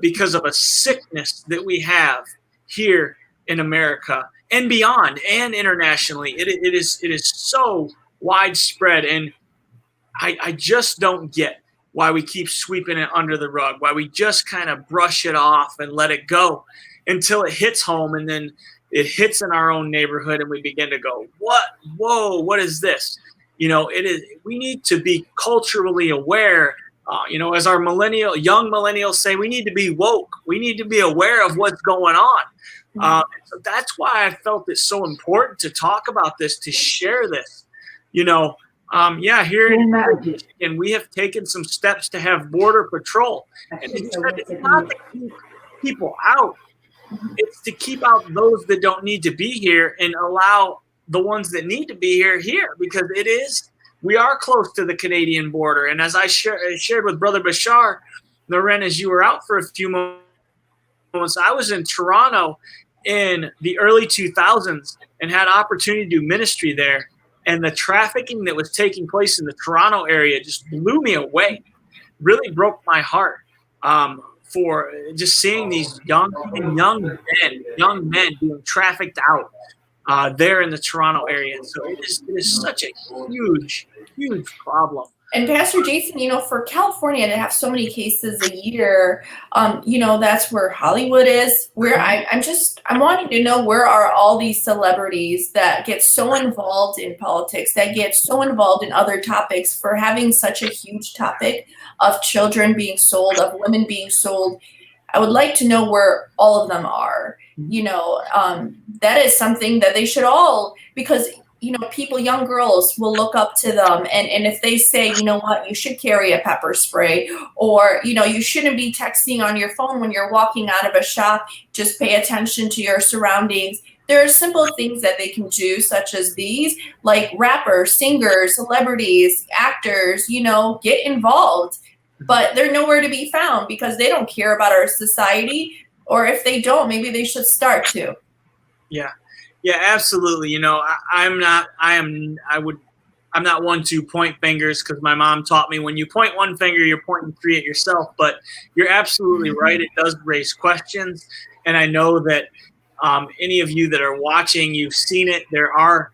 because of a sickness that we have here in America and beyond and internationally. It is so widespread, and I just don't get why we keep sweeping it under the rug, why we just kind of brush it off and let it go until it hits home, and then it hits in our own neighborhood and we begin to go, what is this? It is. We need to be culturally aware. As our young millennials say, we need to be woke. We need to be aware of what's going on. So that's why I felt it's so important to talk about this, to share this. Here in Michigan, we have taken some steps to have border patrol, and it's not to keep people out. It's to keep out those that don't need to be here and allow the ones that need to be here, because we are close to the Canadian border. And as I shared with Brother Bashar, Loren, as you were out for a few moments, I was in Toronto in the early 2000s and had opportunity to do ministry there. And the trafficking that was taking place in the Toronto area just blew me away, really broke my heart. For just seeing these young men being trafficked out there in the Toronto area. So it is such a huge problem. And Pastor Jason, for California to have so many cases a year, that's where Hollywood is. Where I'm wanting to know, where are all these celebrities that get so involved in politics, that get so involved in other topics, for having such a huge topic of children being sold, of women being sold? I would like to know where all of them are. That is something that they should all, because people, young girls will look up to them. And if they say, you should carry a pepper spray, or, you shouldn't be texting on your phone when you're walking out of a shop, just pay attention to your surroundings. There are simple things that they can do, such as these, like rappers, singers, celebrities, actors, get involved, but they're nowhere to be found because they don't care about our society. Or if they don't, maybe they should start to. Yeah, absolutely. I'm not one to point fingers, because my mom taught me when you point one finger, you're pointing three at yourself. But you're absolutely right. It does raise questions. And I know that any of you that are watching, you've seen it. There are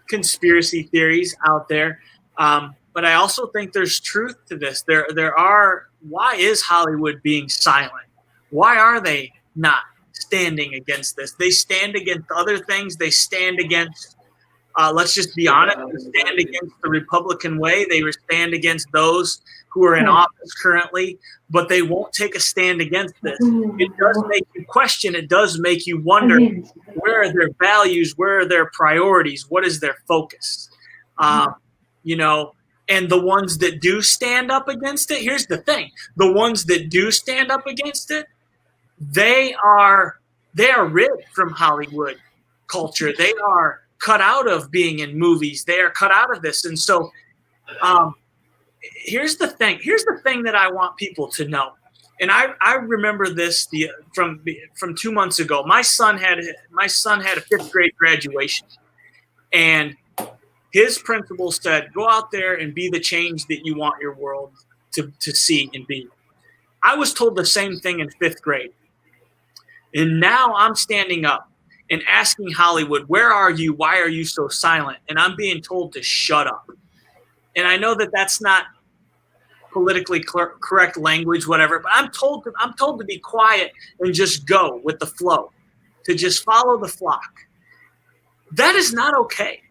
conspiracy theories out there. But I also think there's truth to this. Why is Hollywood being silent? Why are they not standing against this? They stand against other things. They stand against, let's just be honest, they stand against the Republican way. They stand against those who are in office currently, but they won't take a stand against this. It does make you question. It does make you wonder, where are their values? Where are their priorities? What is their focus? And the ones that do stand up against it, here's the thing. The ones that do stand up against it, they are rid from Hollywood culture. They are cut out of being in movies. They are cut out of this. And so here's the thing. Here's the thing that I want people to know. And I remember this from 2 months ago. My son had a fifth grade graduation, and his principal said, go out there and be the change that you want your world to see and be. I was told the same thing in fifth grade. And now I'm standing up and asking Hollywood, where are you? Why are you so silent? And I'm being told to shut up. And I know that that's not politically correct language, whatever, but I'm told to be quiet and just go with the flow, to just follow the flock. That is not okay.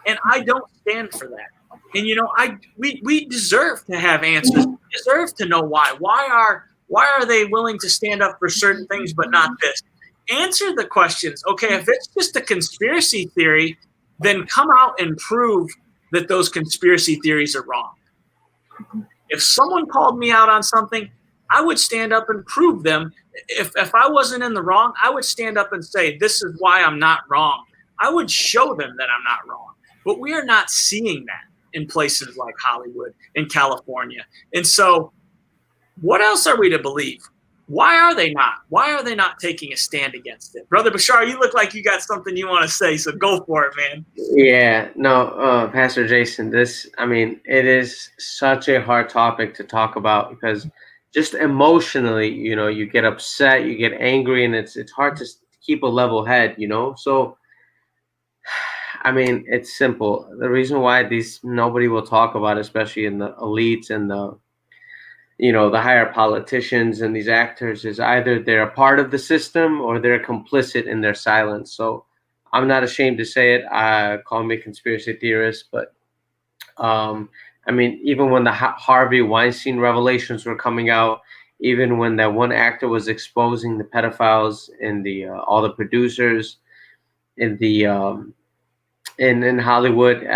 And I don't stand for that. And we deserve to have answers. We deserve to know why. Why are they willing to stand up for certain things but not this? Answer the questions. Okay, if it's just a conspiracy theory, then come out and prove that those conspiracy theories are wrong. If someone called me out on something, I would stand up and prove them. If I wasn't in the wrong, I would stand up and say, this is why I'm not wrong. I would show them that I'm not wrong. But we are not seeing that in places like Hollywood, in California. And so what else are we to believe? Why are they not? Why are they not taking a stand against it? Brother Bashar, you look like you got something you want to say, so go for it, man. Yeah, no, Pastor Jason, it is such a hard topic to talk about because just emotionally, you get upset, you get angry, and it's hard to keep a level head, So, it's simple. The reason why nobody will talk about, especially in the elites and the higher politicians and these actors, is either they're a part of the system or they're complicit in their silence. So I'm not ashamed to say it. Call me conspiracy theorist, but even when the Harvey Weinstein revelations were coming out, even when that one actor was exposing the pedophiles and all the producers in in Hollywood,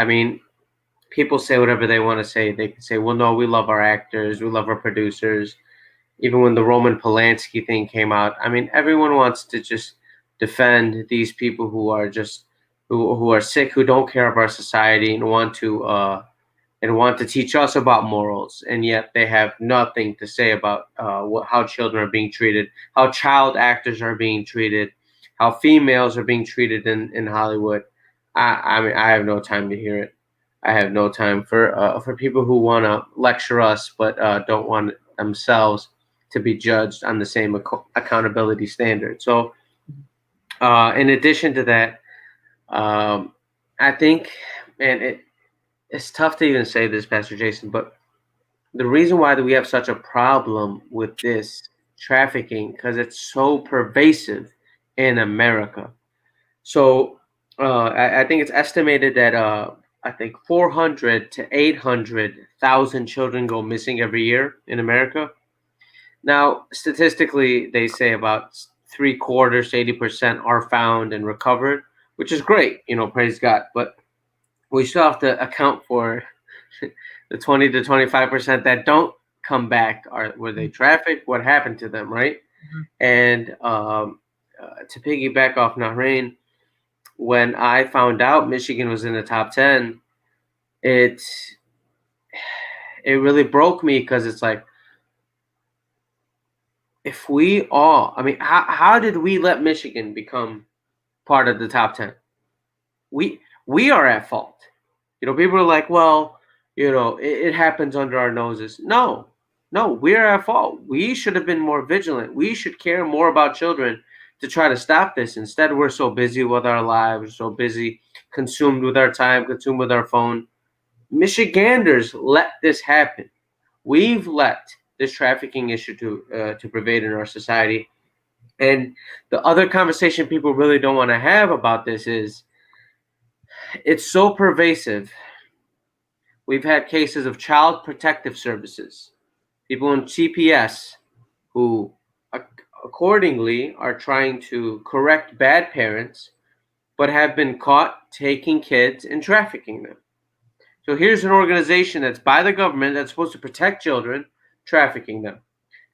people say whatever they want to say. They can say, well, no, we love our actors, we love our producers. Even when the Roman Polanski thing came out, everyone wants to just defend these people who are just who are sick, who don't care about society, and want to teach us about morals, and yet they have nothing to say about how children are being treated, how child actors are being treated, how females are being treated in Hollywood. I have no time to hear it. I have no time for people who want to lecture us but don't want themselves to be judged on the same accountability standard. So, in addition to that, I think, and it's tough to even say this, Pastor Jason, but the reason why we have such a problem with this trafficking, because it's so pervasive in America. So I think it's estimated that I think 400 to 800,000 children go missing every year in America. Now, statistically, they say about 3/4 to 80% are found and recovered, which is great, praise God. But we still have to account for the 20 to 25% that don't come back. Were they trafficked? What happened to them, right? Mm-hmm. And to piggyback off Nahrain, when I found out Michigan was in the top 10, it really broke me, because it's like, if we all, how did we let Michigan become part of the top 10? We are at fault. People are like, well, it happens under our noses. No, we're at fault. We should have been more vigilant. We should care more about children to try to stop this. Instead, we're so busy with our lives, so busy, consumed with our time, consumed with our phone. Michiganders let this happen. We've let this trafficking issue to pervade in our society. And the other conversation people really don't want to have about this is, it's so pervasive. We've had cases of child protective services, people in CPS who accordingly are trying to correct bad parents, but have been caught taking kids and trafficking them. So here's an organization that's by the government that's supposed to protect children, trafficking them.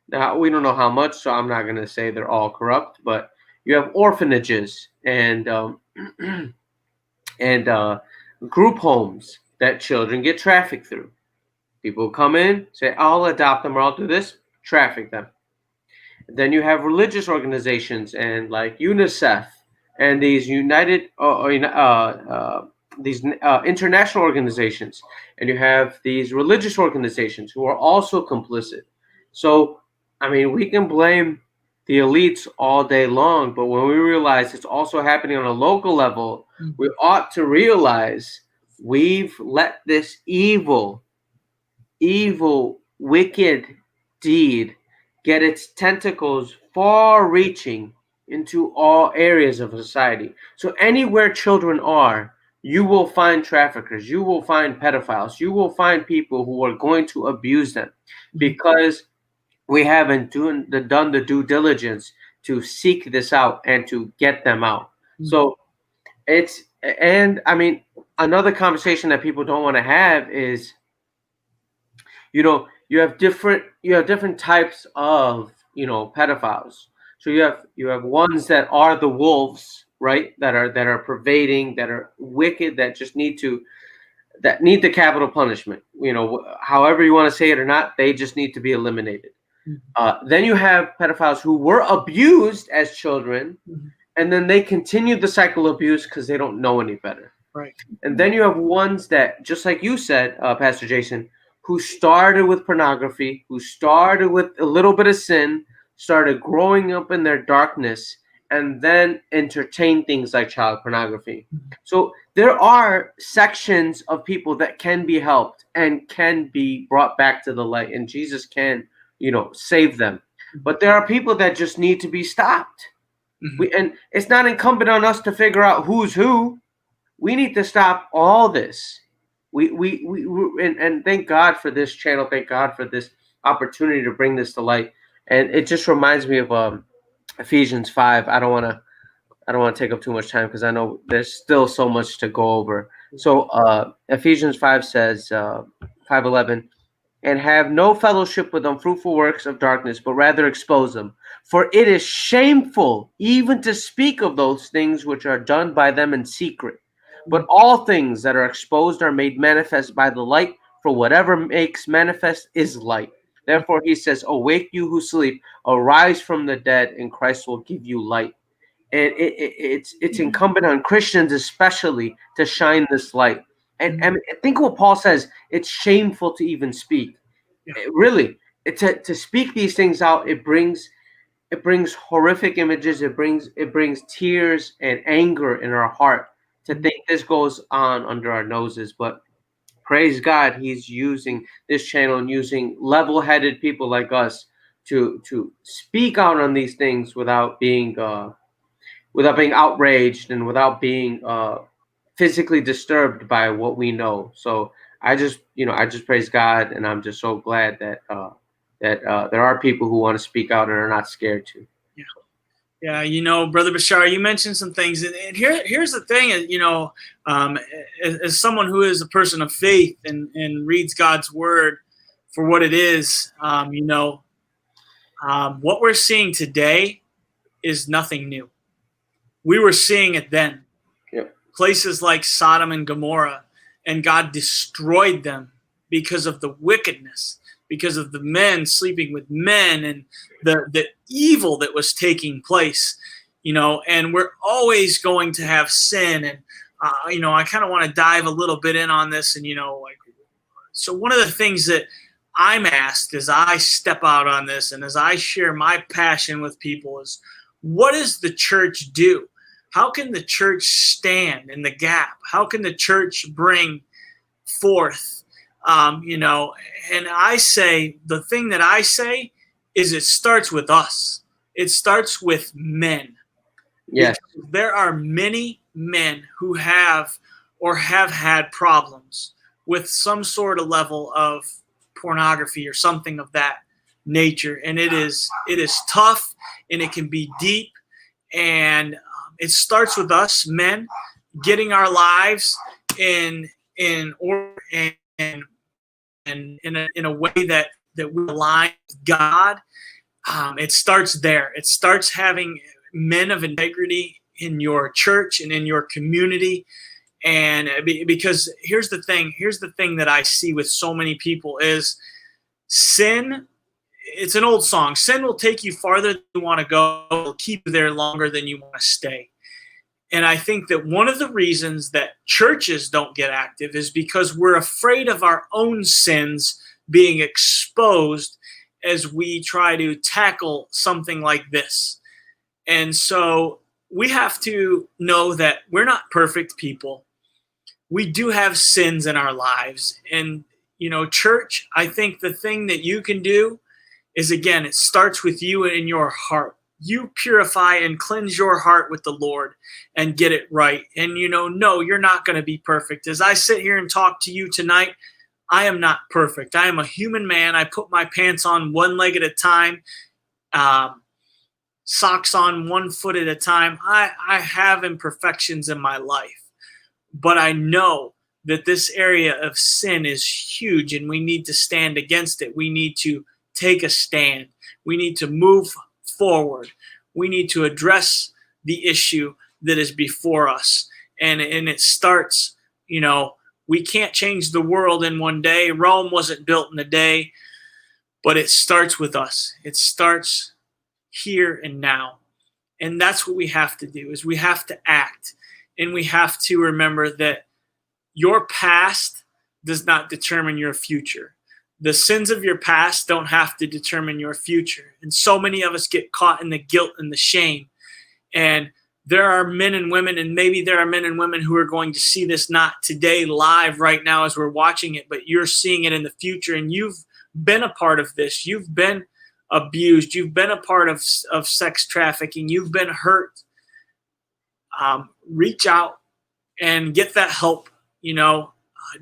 Now, we don't know how much, so I'm not going to say they're all corrupt, but you have orphanages and group homes that children get trafficked through. People come in, say, I'll adopt them or I'll do this, traffic them. Then you have religious organizations and like UNICEF and these international organizations, and you have these religious organizations who are also complicit. So, we can blame the elites all day long, but when we realize it's also happening on a local level, we ought to realize we've let this evil, wicked deed get its tentacles far-reaching into all areas of society. So anywhere children are, you will find traffickers, you will find pedophiles, you will find people who are going to abuse them, because we haven't done the due diligence to seek this out and to get them out. So another conversation that people don't want to have is, you have different types of, pedophiles. So you have ones that are the wolves, right? That are pervading, that are wicked, that need the capital punishment. However you want to say it or not, they just need to be eliminated. Then you have pedophiles who were abused as children, and then they continue the cycle of abuse because they don't know any better. Right. And then you have ones that, just like you said, Pastor Jason, who started with pornography, who started with a little bit of sin, started growing up in their darkness, and then entertain things like child pornography. So there are sections of people that can be helped and can be brought back to the light, and Jesus can, save them. But there are people that just need to be stopped. And it's not incumbent on us to figure out who's who. We need to stop all this. And thank God for this channel. Thank God for this opportunity to bring this to light. And it just reminds me of Ephesians 5. I don't want to take up too much time because I know there's still so much to go over. So Ephesians 5 says, 5:11, and have no fellowship with unfruitful works of darkness, but rather expose them. For it is shameful even to speak of those things which are done by them in secret. But all things that are exposed are made manifest by the light, for whatever makes manifest is light. Therefore he says, awake you who sleep, arise from the dead, and Christ will give you light. And it's incumbent on Christians especially to shine this light. And I think what Paul says, it's shameful to even speak. Really, to speak these things out, it brings horrific images. It brings tears and anger in our heart to think this goes on under our noses. But praise God, he's using this channel and using level-headed people like us to speak out on these things without being outraged and without being physically disturbed by what we know. So I just praise God, and I'm just so glad that there are people who want to speak out and are not scared to. Yeah, Brother Bashar, you mentioned some things, and here's the thing, as someone who is a person of faith and reads God's word for what it is, what we're seeing today is nothing new. We were seeing it then. Yep. Places like Sodom and Gomorrah, and God destroyed them because of the wickedness, because of the men sleeping with men and the evil that was taking place, and we're always going to have sin. And, I kind of want to dive a little bit in on this. And, so one of the things that I'm asked as I step out on this and as I share my passion with people is, what does the church do? How can the church stand in the gap? How can the church bring forth, and I say, the thing that I say is it starts with us. It starts with men. Yes. Because there are many men who have or have had problems with some sort of level of pornography or something of that nature. And it is tough, and it can be deep. And it starts with us men getting our lives in order and in a way that we align with God. It starts there. It starts having men of integrity in your church and in your community. And because here's the thing that I see with so many people is sin. It's an old song. Sin will take you farther than you want to go. It will keep you there longer than you want to stay. And I think that one of the reasons that churches don't get active is because we're afraid of our own sins being exposed as we try to tackle something like this. And so we have to know that we're not perfect people. We do have sins in our lives. And, church, I think the thing that you can do is, again, it starts with you and in your heart. You purify and cleanse your heart with the Lord and get it right. And, no, you're not going to be perfect. As I sit here and talk to you tonight, I am not perfect. I am a human man. I put my pants on one leg at a time, socks on one foot at a time. I have imperfections in my life, but I know that this area of sin is huge and we need to stand against it. We need to take a stand. We need to move forward. We need to address the issue that is before us. And it starts, we can't change the world in one day. Rome wasn't built in a day, but it starts with us. It starts here and now. And that's what we have to do, is we have to act. And we have to remember that your past does not determine your future. The sins of your past don't have to determine your future. And so many of us get caught in the guilt and the shame. And there are men and women, and maybe there are men and women who are going to see this not today live right now as we're watching it, but you're seeing it in the future, and you've been a part of this. You've been abused. You've been a part of sex trafficking. You've been hurt. Reach out and get that help.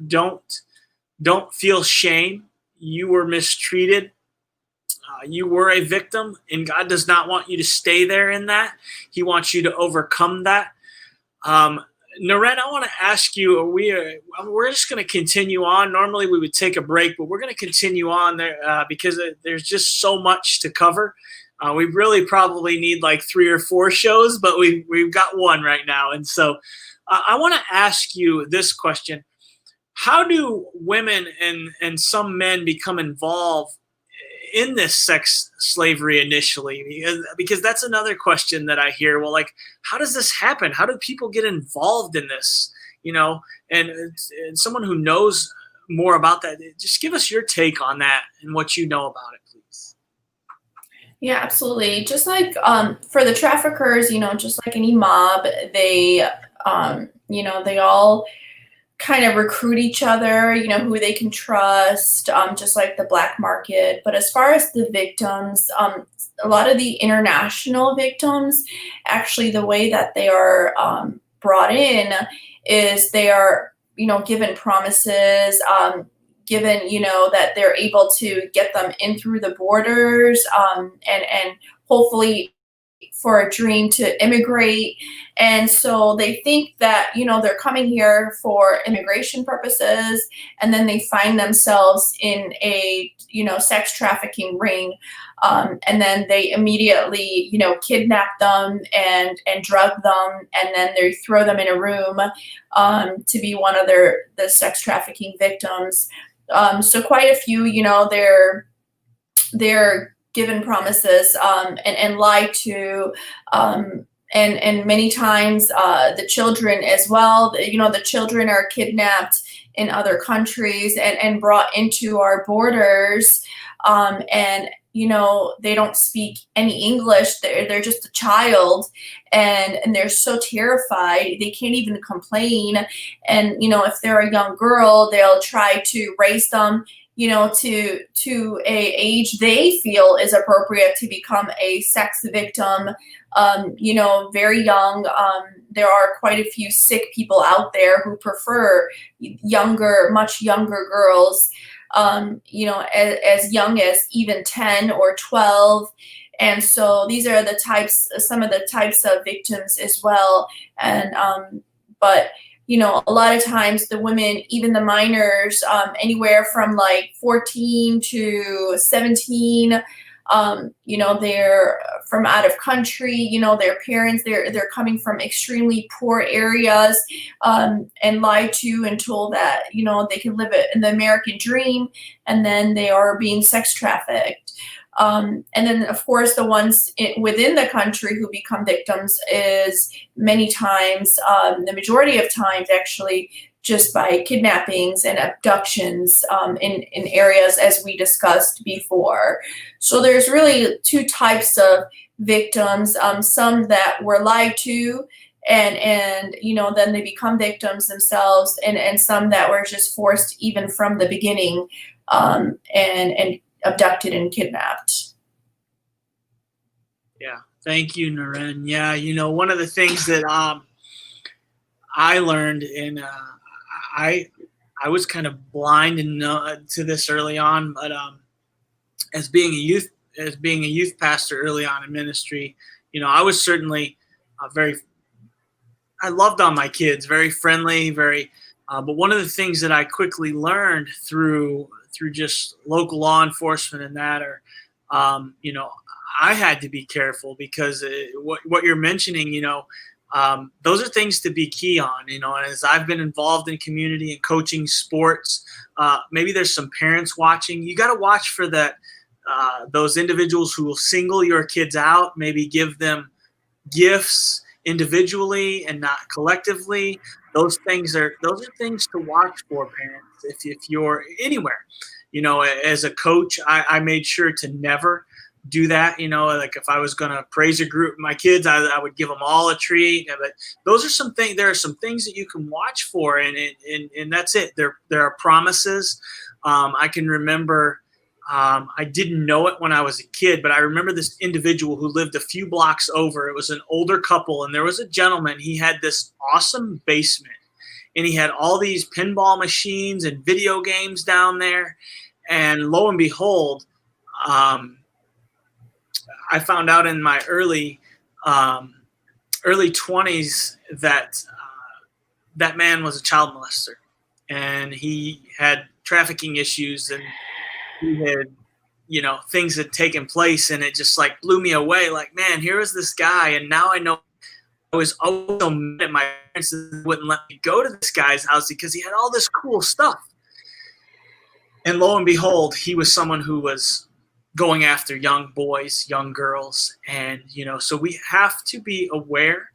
Don't feel shame. You were mistreated. You were a victim, and God does not want you to stay there in that. He wants you to overcome that. Naren, I want to ask you, we're just going to continue on. Normally we would take a break, but we're going to continue on there because there's just so much to cover. We really probably need like 3 or 4 shows, but we've got one right now. And so I want to ask you this question. How do women and some men become involved in this sex slavery initially? Because that's another question that I hear. Well, like, how does this happen? How do people get involved in this? And someone who knows more about that, just give us your take on that and what you know about it, please. Yeah, absolutely. Just like for the traffickers, just like any mob, they all kind of recruit each other, who they can trust, just like the black market. But as far as the victims, a lot of the international victims, actually the way that they are brought in is they are, given promises, given, that they're able to get them in through the borders, and hopefully for a dream to immigrate. And so they think that, they're coming here for immigration purposes, and then they find themselves in a, sex trafficking ring. And then they immediately, kidnap them and drug them, and then they throw them in a room to be one of the sex trafficking victims. So quite a few, they're given promises and lied to, and many times the children as well. The children are kidnapped in other countries and brought into our borders, and they don't speak any English. They're just a child, and they're so terrified they can't even complain. And if they're a young girl, they'll try to raise them to a age they feel is appropriate to become a sex victim, very young. There are quite a few sick people out there who prefer much younger girls, as young as even 10 or 12. And so these are some of the types of victims as well. And, but a lot of times the women, even the minors, anywhere from like 14 to 17, they're from out of country, their parents, they're coming from extremely poor areas, and lied to and told that, they can live in the American dream, and then they are being sex trafficked. And then, of course, the ones within the country who become victims is many times, the majority of times actually, just by kidnappings and abductions in areas as we discussed before. So there's really 2 types of victims, some that were lied to and then they become victims themselves, and some that were just forced even from the beginning, and abducted and kidnapped. Yeah, thank you, Naren. Yeah, one of the things that I learned, and I was kind of blind to this early on, but as being a youth pastor early on in ministry, I was certainly I loved on my kids, very friendly, very But one of the things that I quickly learned through just local law enforcement and that are, I had to be careful because what you're mentioning, those are things to be key on, and as I've been involved in community and coaching sports, maybe there's some parents watching. You got to watch for that, those individuals who will single your kids out, maybe give them gifts individually and not collectively. Those are things to watch for, parents. If you're anywhere, as a coach, I made sure to never do that. Like if I was going to praise a group, my kids, I would give them all a treat. But those are some things. There are some things that you can watch for, and that's it. There are promises. I can remember. I didn't know it when I was a kid, but I remember this individual who lived a few blocks over. It was an older couple, and there was a gentleman. He had this awesome basement, and he had all these pinball machines and video games down there. And lo and behold, I found out in my early 20s that that man was a child molester, and he had trafficking issues, and he had, things had taken place, and it just like blew me away. Like, man, here is this guy, and now I know. I was always so mad at my parents that wouldn't let me go to this guy's house because he had all this cool stuff. And lo and behold, he was someone who was going after young boys, young girls, and so we have to be aware.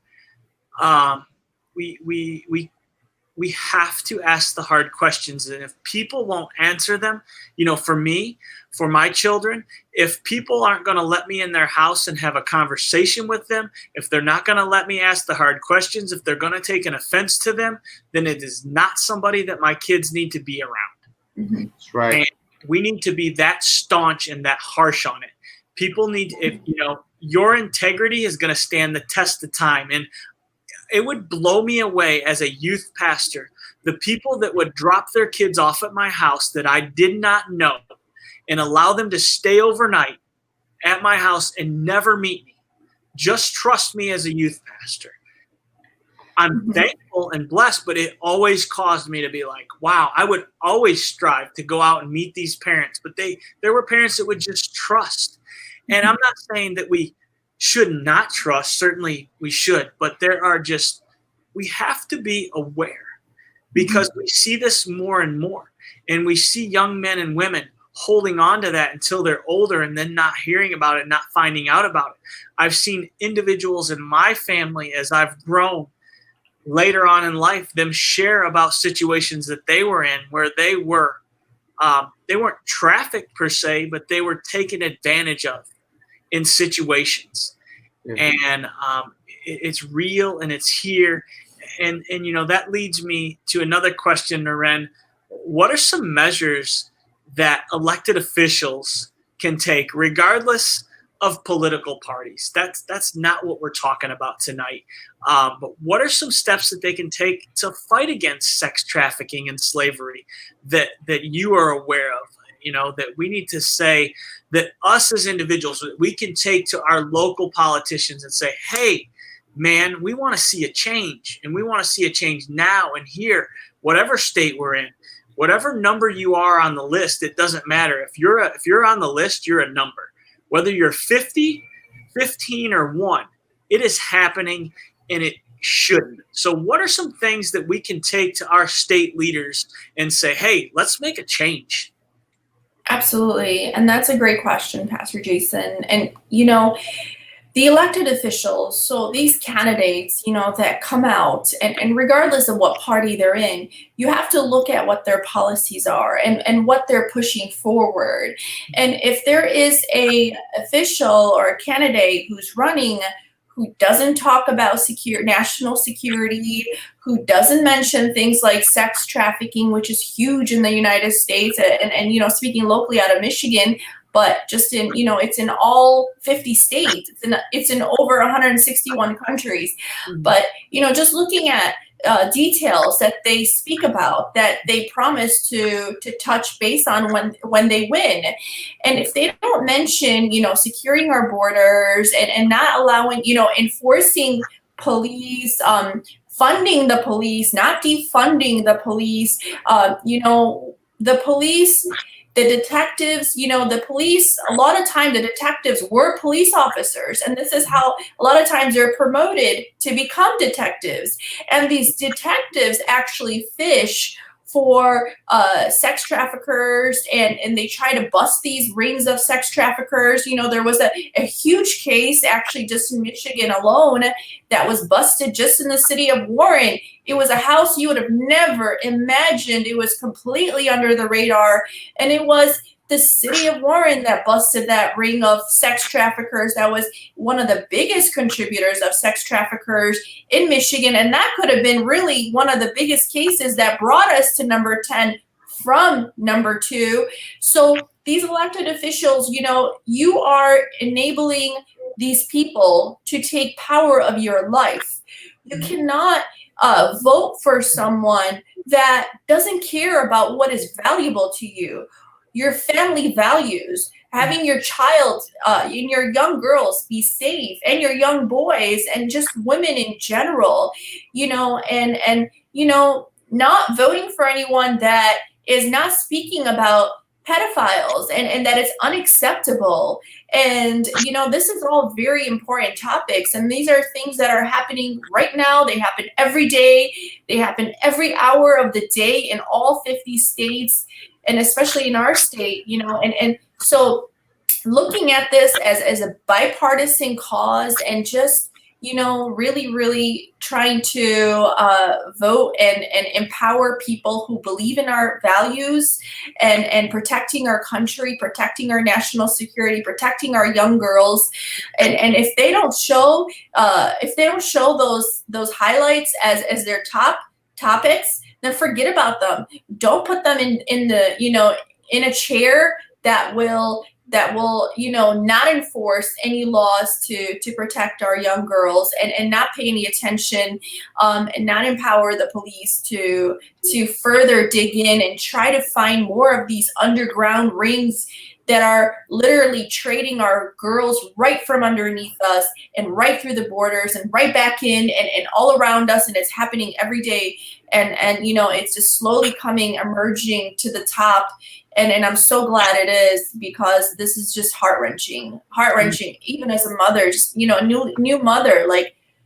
We have to ask the hard questions, and if people won't answer them, for me, for my children, if people aren't going to let me in their house and have a conversation with them, if they're not going to let me ask the hard questions, if they're going to take an offense to them, then it is not somebody that my kids need to be around. Mm-hmm. That's right. And we need to be that staunch and that harsh on it. People need, if your integrity is going to stand the test of time. And it would blow me away as a youth pastor, the people that would drop their kids off at my house that I did not know and allow them to stay overnight at my house and never meet me. Just trust me as a youth pastor. I'm thankful and blessed, but it always caused me to be like, wow, I would always strive to go out and meet these parents. But there were parents that would just trust. And I'm not saying that we should not trust. Certainly we should. But we have to be aware, because we see this more and more. And we see young men and women holding on to that until they're older and then not hearing about it, not finding out about it. I've seen individuals in my family, as I've grown later on in life, them share about situations that they were in where they weren't trafficked per se, but they were taken advantage of in situations. Mm-hmm. And it's real and it's here. And that leads me to another question, Naren. What are some measures that elected officials can take, regardless of political parties? That's not what we're talking about tonight. But what are some steps that they can take to fight against sex trafficking and slavery that you are aware of? That we need to say, that us as individuals, we can take to our local politicians and say, hey, man, we want to see a change, and we want to see a change now and here, whatever state we're in. Whatever number you are on the list, it doesn't matter. If you're on the list, you're a number. Whether you're 50, 15, or 1, it is happening, and it shouldn't. So what are some things that we can take to our state leaders and say, hey, let's make a change? Absolutely. And that's a great question, Pastor Jason. And, the elected officials, so these candidates, that come out, and regardless of what party they're in, you have to look at what their policies are and what they're pushing forward. And if there is a official or a candidate who's running who doesn't talk about national security, who doesn't mention things like sex trafficking, which is huge in the United States, and speaking locally out of Michigan, but just in, it's in all 50 states. It's in over 161 countries. But, just looking at details that they speak about, that they promise to touch base on when they win. And if they don't mention, securing our borders and not allowing, enforcing police funding the police, not defunding the police. The police, the detectives, the police, a lot of time the detectives were police officers. And this is how a lot of times they're promoted to become detectives. And these detectives actually fish for sex traffickers, and they try to bust these rings of sex traffickers. There was a huge case actually just in Michigan alone that was busted just in the city of Warren. It was a house you would have never imagined. It was completely under the radar, and it was the city of Warren that busted that ring of sex traffickers. That was one of the biggest contributors of sex traffickers in Michigan. And that could have been really one of the biggest cases that brought us to number 10 from number 2. So these elected officials, you are enabling these people to take power of your life. You cannot vote for someone that doesn't care about what is valuable to you. Your family values, having your child and your young girls be safe, and your young boys, and just women in general, and not voting for anyone that is not speaking about pedophiles and that it's unacceptable. And, this is all very important topics. And these are things that are happening right now. They happen every day. They happen every hour of the day in all 50 states. And especially in our state, and so looking at this as a bipartisan cause, and just, really, really trying to vote and empower people who believe in our values, and protecting our country, protecting our national security, protecting our young girls. And if they don't show those highlights as their top topics, then forget about them. Don't put them in a chair that will not enforce any laws to protect our young girls, and not pay any attention, and not empower the police to further dig in and try to find more of these underground rings that are literally trading our girls right from underneath us, and right through the borders, and right back in, and all around us. And it's happening every day. And it's just slowly emerging to the top. And I'm so glad it is, because this is just heart-wrenching, even as a mother, just, new mother,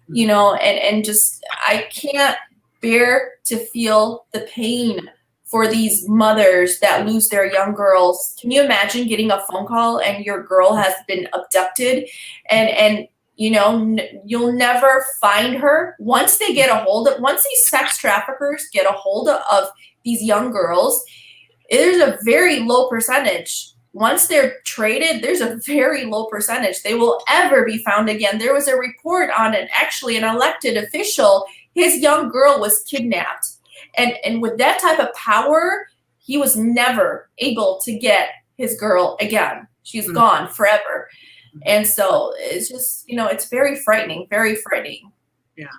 and just, I can't bear to feel the pain for these mothers that lose their young girls. Can you imagine getting a phone call and your girl has been abducted, and you'll never find her? Once these sex traffickers get a hold of these young girls, there's a very low percentage. Once they're traded, there's a very low percentage they will ever be found again. There was a report on an elected official. His young girl was kidnapped. And with that type of power, he was never able to get his girl again. She's gone forever. And so it's just, it's very frightening, very frightening. Yeah,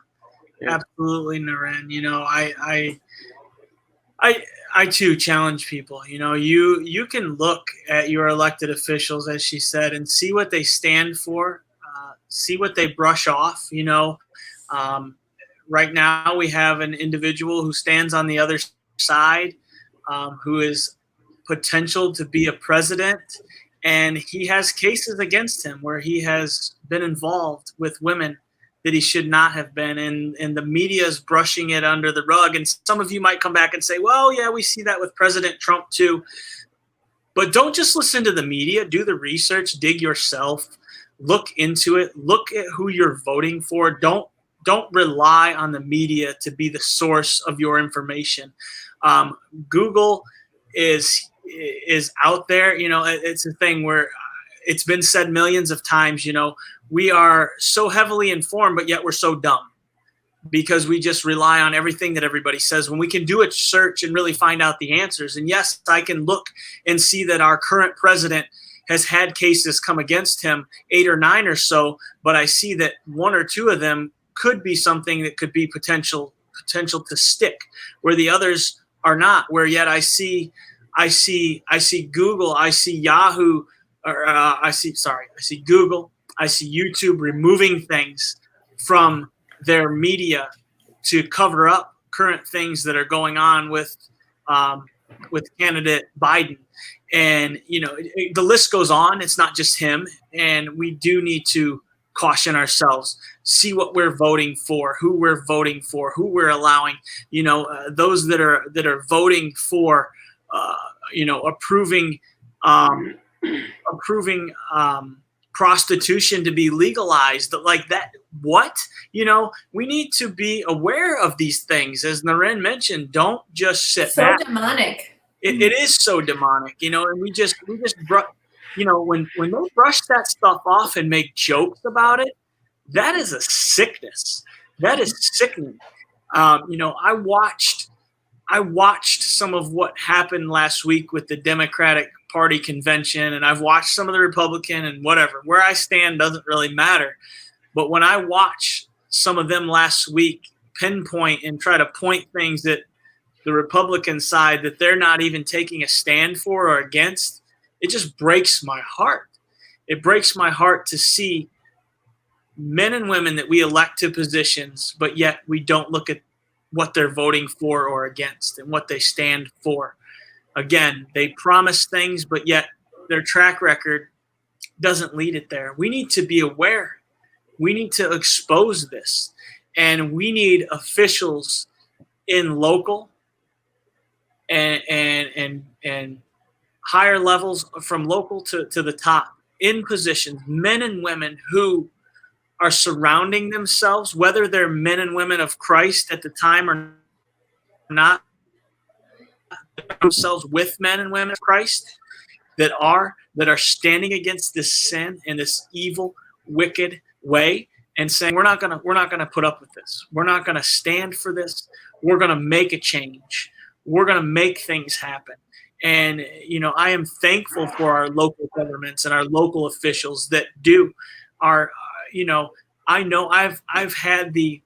absolutely, Naren. I too challenge people. You can look at your elected officials, as she said, and see what they stand for, see what they brush off. Right now we have an individual who stands on the other side, who is potential to be a president, and he has cases against him where he has been involved with women that he should not have been, and the media is brushing it under the rug. And some of you might come back and say, well, yeah, we see that with President Trump too. But don't just listen to the media. Do the research, dig yourself, look into it, look at who you're voting for. Don't rely on the media to be the source of your information. Google is out there. It's a thing where it's been said millions of times, we are so heavily informed, but yet we're so dumb because we just rely on everything that everybody says, when we can do a search and really find out the answers. And yes, I can look and see that our current president has had cases come against him, 8 or 9 or so, but I see that 1 or 2 of them could be something that could be potential to stick, where the others are not, where yet I see Google, I see Yahoo, I see Google, I see YouTube removing things from their media to cover up current things that are going on with candidate Biden. And, the list goes on. It's not just him. And we do need to caution ourselves, see what we're voting for, who we're voting for, who we're allowing, those that are voting for, approving prostitution to be legalized, like that. What? We need to be aware of these things. As Naren mentioned, don't just sit back. So demonic. It is so demonic, and we just when they brush that stuff off and make jokes about it, that is a sickness. That is sickening. I watched some of what happened last week with the Democratic Party convention, and I've watched some of the Republican and whatever. Where I stand doesn't really matter. But when I watch some of them last week pinpoint and try to point things that the Republican side that they're not even taking a stand for or against, it just breaks my heart. It breaks my heart to see men and women that we elect to positions, but yet we don't look at what they're voting for or against and what they stand for. Again, they promise things, but yet their track record doesn't lead it there. We need to be aware. We need to expose this. And we need officials in local and higher levels, from local to the top, in positions, men and women who are surrounding themselves, whether they're men and women of Christ at the time or not, themselves with men and women of Christ that are standing against this sin and this evil, wicked way, and saying we're not gonna put up with this. We're not gonna stand for this. We're gonna make a change. We're gonna make things happen. And I am thankful for our local governments and our local officials that do. I know I've had the,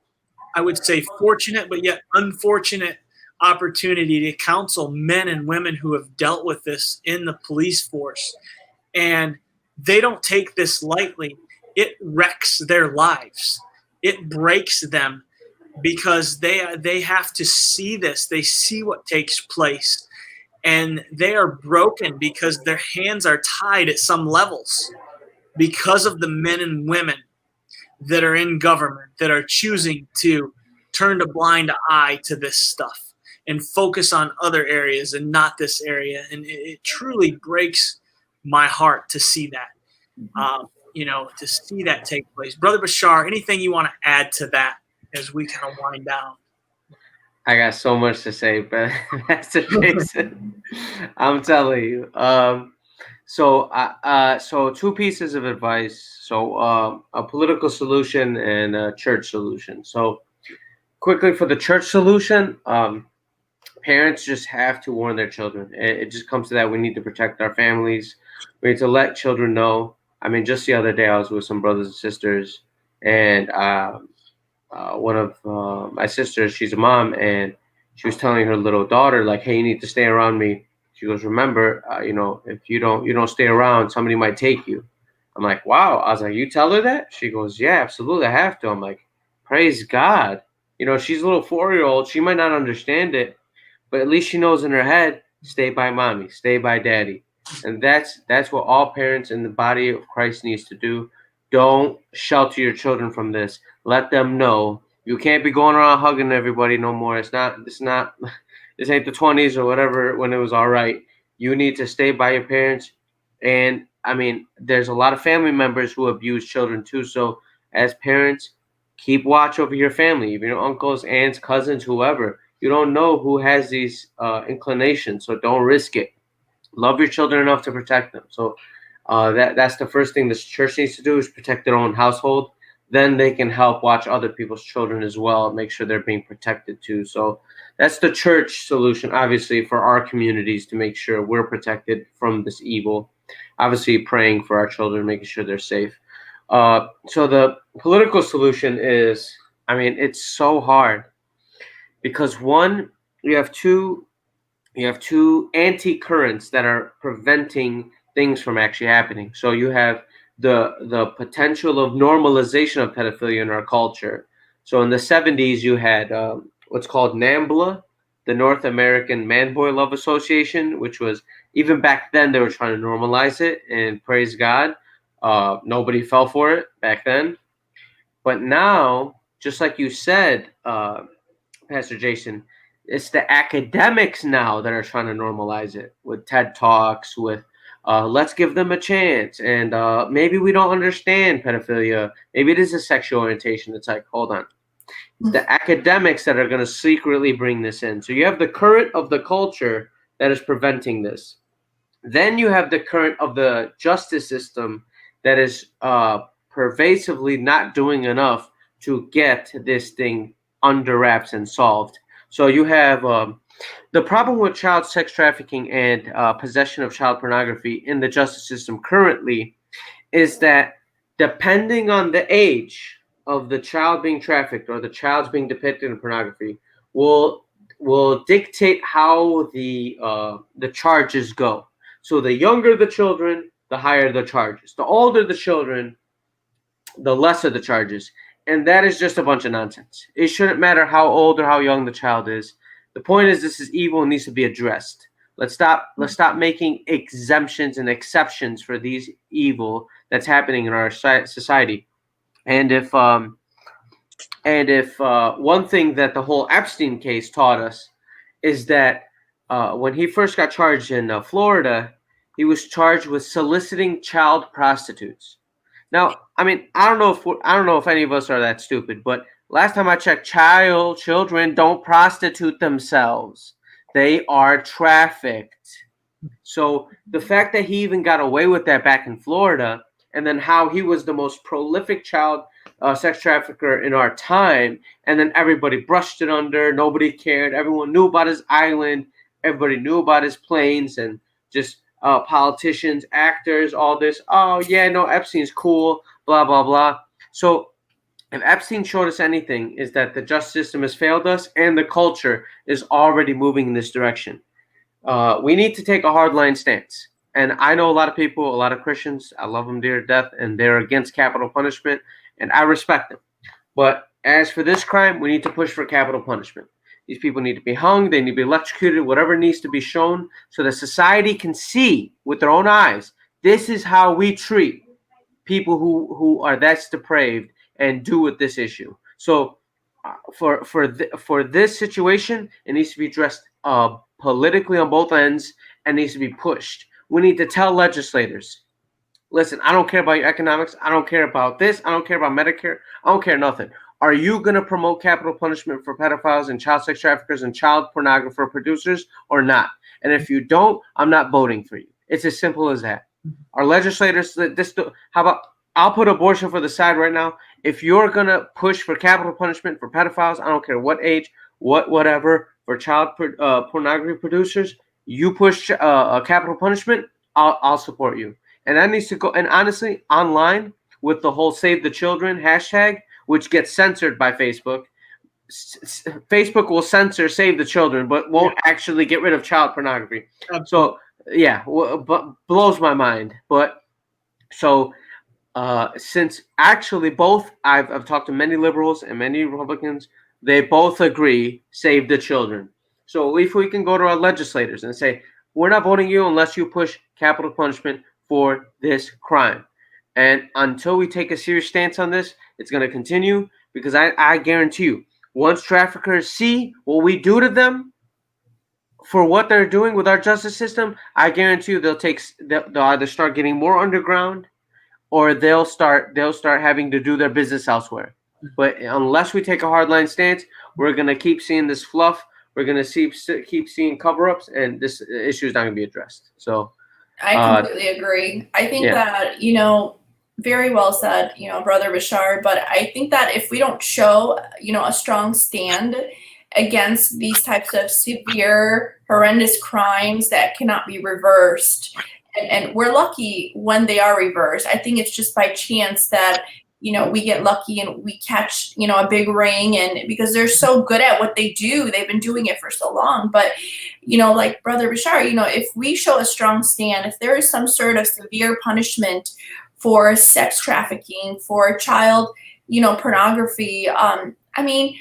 I would say, fortunate but yet unfortunate opportunity to counsel men and women who have dealt with this in the police force, and they don't take this lightly. It wrecks their lives. It breaks them because they have to see this. They see what takes place, and they are broken because their hands are tied at some levels because of the men and women that are in government that are choosing to turn a blind eye to this stuff and focus on other areas and not this area. And it truly breaks my heart to see that, to see that take place. Brother Bashar, anything you want to add to that as we kind of wind down? I got so much to say, but Pastor Jason, I'm telling you. So two pieces of advice. So a political solution and a church solution. So quickly for the church solution, parents just have to warn their children. It just comes to that. We need to protect our families. We need to let children know. I mean, just the other day I was with some brothers and sisters, and one of my sisters, she's a mom, and she was telling her little daughter, like, hey, you need to stay around me. She goes, remember, if you don't stay around, somebody might take you. I'm like, wow. I was like, you tell her that? She goes, yeah, absolutely, I have to. I'm like, praise God. She's a little 4-year-old. She might not understand it, but at least she knows in her head, stay by mommy, stay by daddy. And that's what all parents in the body of Christ needs to do. Don't shelter your children from this. Let them know you can't be going around hugging everybody no more. This ain't the 20s or whatever when it was all right. You need to stay by your parents. And I mean, there's a lot of family members who abuse children too. So as parents, keep watch over your family, even your uncles, aunts, cousins, whoever. You don't know who has these inclinations, so don't risk it. Love your children enough to protect them. So that's the first thing the church needs to do, is protect their own household. Then they can help watch other people's children as well, make sure they're being protected too. So that's the church solution, obviously, for our communities, to make sure we're protected from this evil. Obviously, praying for our children, making sure they're safe. So the political solution is, I mean, it's so hard because one, you have two anti-currents that are preventing things from actually happening. So you have the potential of normalization of pedophilia in our culture. So in the 70s, you had what's called NAMBLA, the North American Man-Boy Love Association, which was, even back then, they were trying to normalize it, and praise God, nobody fell for it back then. But now, just like you said, Pastor Jason, it's the academics now that are trying to normalize it with TED Talks, with let's give them a chance. And maybe we don't understand pedophilia. Maybe it is a sexual orientation. It's like, hold on. It's the academics that are going to secretly bring this in. So you have the current of the culture that is preventing this. Then you have the current of the justice system that is pervasively not doing enough to get this thing under wraps and solved. So you have the problem with child sex trafficking and possession of child pornography in the justice system currently is that depending on the age of the child being trafficked or the child's being depicted in pornography will dictate how the charges go. So the younger the children, the higher the charges. The older the children, the lesser the charges. And that is just a bunch of nonsense. It shouldn't matter how old or how young the child is. The point is, this is evil and needs to be addressed. Let's stop making exemptions and exceptions for these evil that's happening in our society. And if one thing that the whole Epstein case taught us is that when he first got charged in Florida, he was charged with soliciting child prostitutes. Now, I mean, I don't know if any of us are that stupid, but last time I checked, children don't prostitute themselves; they are trafficked. So the fact that he even got away with that back in Florida, and then how he was the most prolific child sex trafficker in our time, and then everybody brushed it under, nobody cared, everyone knew about his island, everybody knew about his planes, and just politicians, actors, all this. Oh yeah, no, Epstein's cool, blah blah blah. So if Epstein showed us anything, is that the justice system has failed us, and the culture is already moving in this direction. We need to take a hardline stance. And I know a lot of people, a lot of Christians, I love them dear to death, and they're against capital punishment, and I respect them. But as for this crime, we need to push for capital punishment. These people need to be hung, they need to be electrocuted, whatever needs to be shown, so that society can see with their own eyes, this is how we treat people who are that depraved and do with this issue. So for this situation, it needs to be addressed politically on both ends and needs to be pushed. We need to tell legislators, listen, I don't care about your economics. I don't care about this. I don't care about Medicare. I don't care nothing. Are you going to promote capital punishment for pedophiles and child sex traffickers and child pornographer producers or not? And if you don't, I'm not voting for you. It's as simple as that. Our legislators, how about, I'll put abortion for the side right now. If you're going to push for capital punishment for pedophiles, I don't care what age, whatever, for child pornography producers, you push a capital punishment, I'll support you. And that needs to go, and honestly, online with the whole Save the Children hashtag, which gets censored by Facebook. Facebook will censor Save the Children, but won't actually get rid of child pornography. So, yeah, but blows my mind. But so since actually both, I've talked to many liberals and many Republicans, they both agree, Save the Children. So if we can go to our legislators and say, we're not voting you unless you push capital punishment for this crime. And until we take a serious stance on this, it's going to continue, because I guarantee you, once traffickers see what we do to them for what they're doing with our justice system, I guarantee you they'll either start getting more underground, or they'll start having to do their business elsewhere. But unless we take a hardline stance, we're going to keep seeing this fluff. We're going to keep seeing cover-ups, and this issue is not going to be addressed. So I completely agree. I think that, very well said, Brother Bashar, but I think that if we don't show, a strong stand against these types of severe, horrendous crimes that cannot be reversed, and we're lucky when they are reversed. I think it's just by chance that, we get lucky and we catch, a big ring, and because they're so good at what they do, they've been doing it for so long. But, like Brother Bashar, if we show a strong stand, if there is some sort of severe punishment for sex trafficking, for child, pornography, I mean,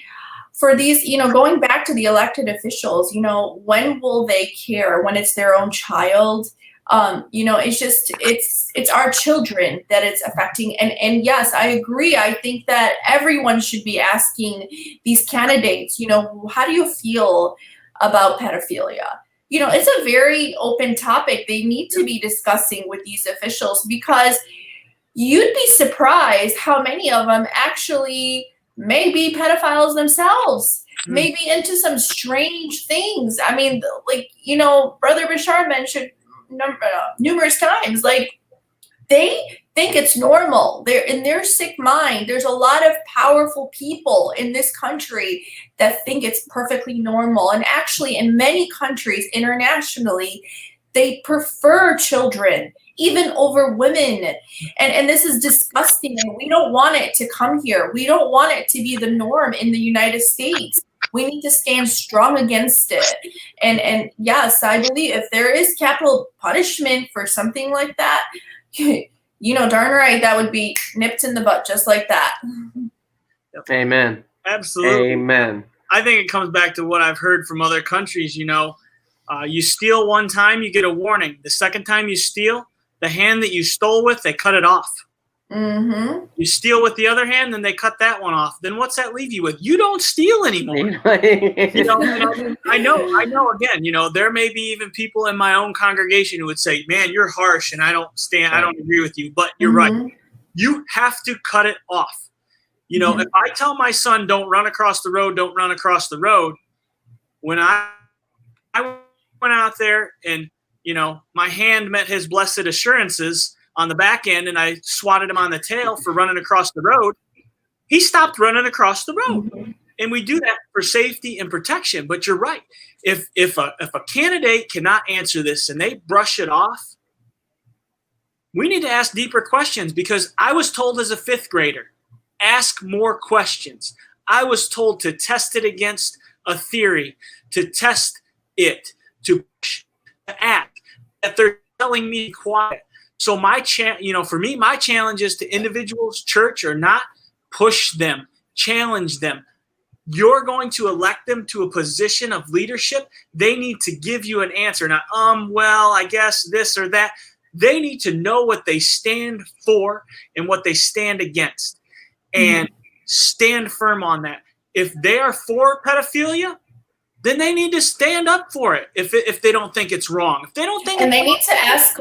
for these, going back to the elected officials, when will they care when it's their own child? It's our children that it's affecting. And yes, I agree. I think that everyone should be asking these candidates, how do you feel about pedophilia? It's a very open topic they need to be discussing with these officials, because you'd be surprised how many of them actually may be pedophiles themselves, maybe into some strange things. I mean, Brother Bashar mentioned numerous times, they think it's normal. They're in their sick mind. There's a lot of powerful people in this country that think it's perfectly normal. And actually, in many countries internationally, they prefer children even over women. And this is disgusting. And we don't want it to come here. We don't want it to be the norm in the United States. We need to stand strong against it. And yes, I believe if there is capital punishment for something like that, darn right, that would be nipped in the butt just like that. Amen. Absolutely. Amen. I think it comes back to what I've heard from other countries. You steal one time, you get a warning. The second time you steal, the hand that you stole with, they cut it off. Mm-hmm. You steal with the other hand, then they cut that one off. Then what's that leave you with? You don't steal anymore. I know. Again, there may be even people in my own congregation who would say, "Man, you're harsh," and I don't agree with you. But you're right. You have to cut it off. If I tell my son, "Don't run across the road," don't run across the road. When I went out there and my hand met his blessed assurances on the back end, and I swatted him on the tail for running across the road, he stopped running across the road. Mm-hmm. And we do that for safety and protection. But you're right. If a candidate cannot answer this and they brush it off, we need to ask deeper questions, because I was told as a 5th grader, ask more questions. I was told to test it against a theory, to test it, to act, that they're telling me quiet. So for me, my challenge is to individuals, church or not, push them, challenge them. You're going to elect them to a position of leadership. They need to give you an answer. Not, well, I guess this or that. They need to know what they stand for and what they stand against, and stand firm on that. If they are for pedophilia, then they need to stand up for it. If they don't think it's wrong, if they don't think, and they need to ask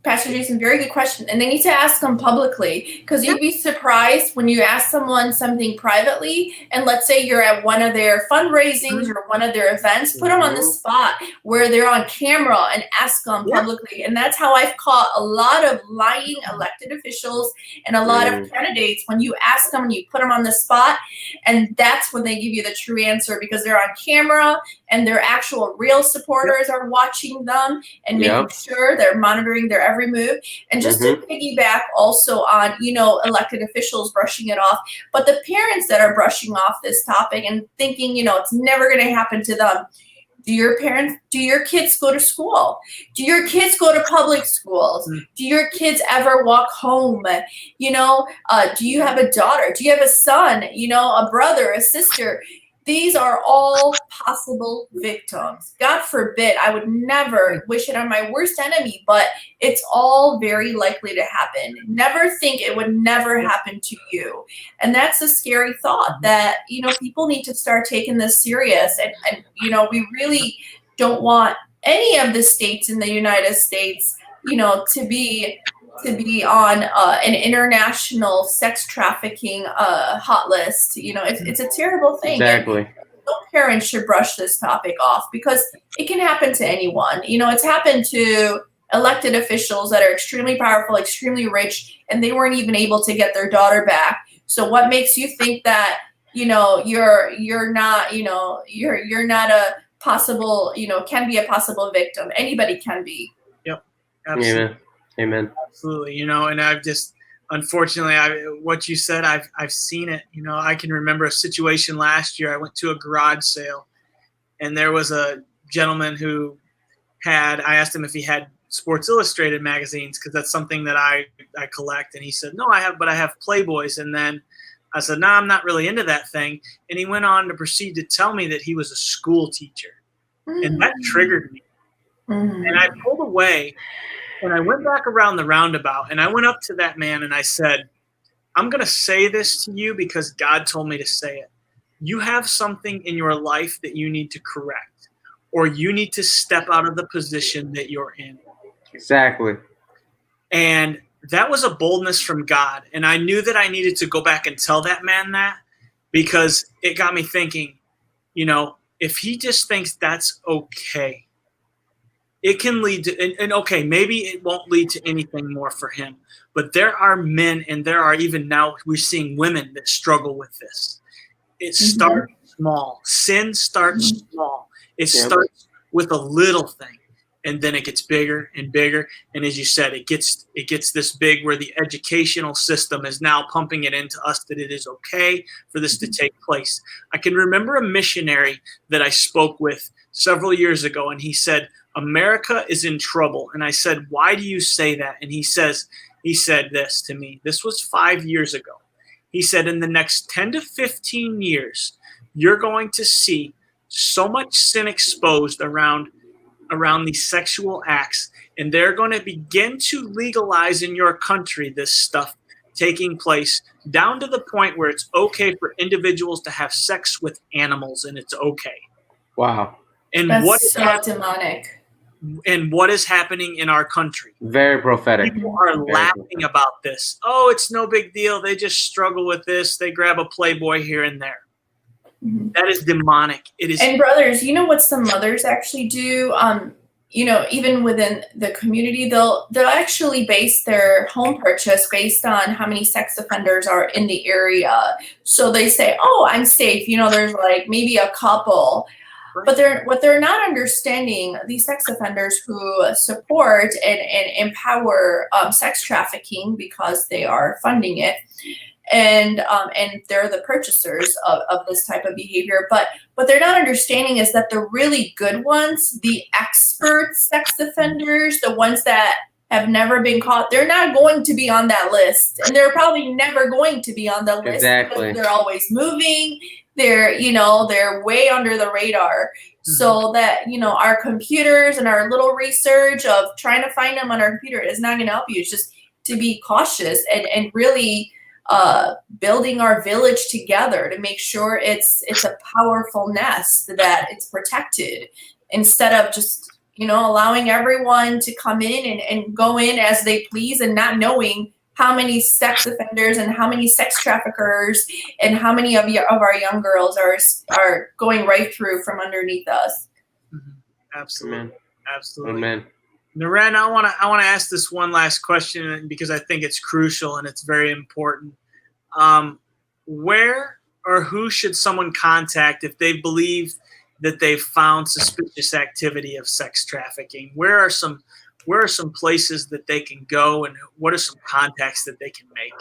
Pastor Jason, very good question. And they need to ask them publicly, because you'd be surprised when you ask someone something privately, and let's say you're at one of their fundraisings or one of their events, put them on the spot where they're on camera and ask them publicly. And that's how I've caught a lot of lying elected officials and a lot of candidates, when you ask them and you put them on the spot, and that's when they give you the true answer, because they're on camera and their actual real supporters are watching them and making sure they're monitoring their every move. And just to piggyback also on, elected officials brushing it off, but the parents that are brushing off this topic and thinking, it's never going to happen to them. Do your kids go to school? Do your kids go to public schools? Do your kids ever walk home? Do you have a daughter? Do you have a son? A brother, a sister? These are all possible victims. God forbid, I would never wish it on my worst enemy, but it's all very likely to happen. Never think it would never happen to you. And that's a scary thought that, people need to start taking this serious. And we really don't want any of the states in the United States, to be on an international sex trafficking hot list. It's a terrible thing. Exactly. And no parents should brush this topic off, because it can happen to anyone. It's happened to elected officials that are extremely powerful, extremely rich, and they weren't even able to get their daughter back. So what makes you think that you're not a possible, can be a possible victim? Anybody can be. Yep. Absolutely. Amen. Absolutely. And I've just, unfortunately, what you said, I've seen it. I can remember a situation last year. I went to a garage sale, and there was a gentleman who I asked him if he had Sports Illustrated magazines, because that's something that I collect. And he said, no, I have Playboys. And then I said, no, I'm not really into that thing. And he went on to proceed to tell me that he was a school teacher. And that triggered me. And I pulled away and I went back around the roundabout and I went up to that man and I said, I'm going to say this to you because God told me to say it. You have something in your life that you need to correct, or you need to step out of the position that you're in. Exactly. And that was a boldness from God. And I knew that I needed to go back and tell that man that, because it got me thinking, you know, if he just thinks that's okay, it can lead to, and okay, maybe it won't lead to anything more for him. But there are men, and there are even now, we're seeing women that struggle with this. It starts small. Sin starts small. It starts with a little thing, and then it gets bigger and bigger. And as you said, it gets this big where the educational system is now pumping it into us that it is okay for this to take place. I can remember a missionary that I spoke with several years ago, and he said, America is in trouble. And I said, why do you say that? And he said this to me. This was 5 years ago. He said, in the next 10 to 15 years, you're going to see so much sin exposed around these sexual acts, and they're going to begin to legalize in your country this stuff taking place, down to the point where it's okay for individuals to have sex with animals, and it's okay. Wow. And That's so demonic. And what is happening in our country? Very prophetic. People are laughing about this. Oh, it's no big deal. They just struggle with this. They grab a Playboy here and there. That is demonic. It is. And brothers, you know what some mothers actually do? You know, even within the community, they'll actually base their home purchase based on how many sex offenders are in the area. So they say, "Oh, I'm safe." You know, there's like maybe a couple. But what they're not understanding, these sex offenders who support and empower sex trafficking because they are funding it, and they're the purchasers of this type of behavior. But what they're not understanding is that the really good ones, the expert sex offenders, the ones that have never been caught, they're not going to be on that list, and they're probably never going to be on the list. Exactly. Because they're always moving. They're way under the radar. So that, you know, our computers and our little research of trying to find them on our computer is not going to help you. It's just to be cautious and really building our village together to make sure it's a powerful nest, that it's protected, instead of just, you know, allowing everyone to come in and go in as they please and not knowing how many sex offenders and how many sex traffickers and how many of our young girls are going right through from underneath us. Absolutely. Amen. Absolutely. Amen. Naren, I want to ask this one last question because I think it's crucial and it's very important. Where or who should someone contact if they believe that they've found suspicious activity of sex trafficking? Where are some places that they can go, and what are some contacts that they can make?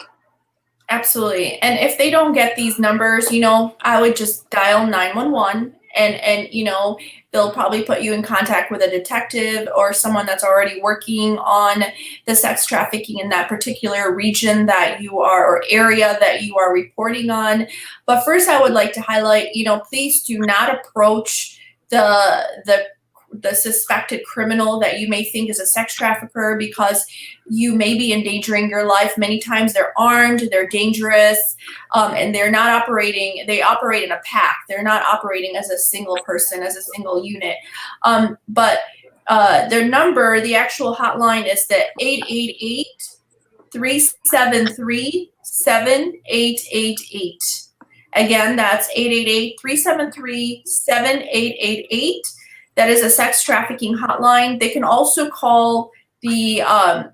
Absolutely. And if they don't get these numbers, you know, I would just dial 911 and you know, they'll probably put you in contact with a detective or someone that's already working on the sex trafficking in that particular region that you are, or area that you are reporting on. But first, I would like to highlight, you know, please do not approach the suspected criminal that you may think is a sex trafficker, because you may be endangering your life. Many times they're armed, they're dangerous, and they operate in a pack. They're not operating as a single person, as a single unit. But their number, the actual hotline, is the 888-373-7888. Again, that's 888-373-7888. That is a sex trafficking hotline. They can also call the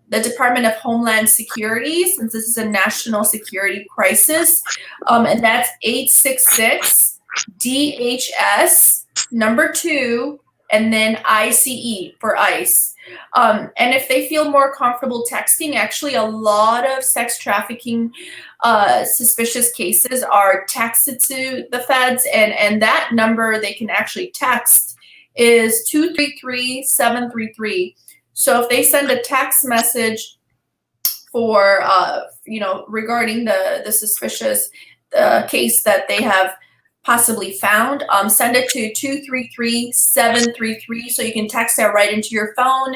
Department of Homeland Security, since this is a national security crisis, and that's 866-DHS 2 and then ICE for ICE. And if they feel more comfortable texting, actually a lot of sex trafficking suspicious cases are texted to the feds, and that number they can actually text is 233-733. So if they send a text message for regarding the suspicious case that they have possibly found, send it to 233-733 so you can text that right into your phone.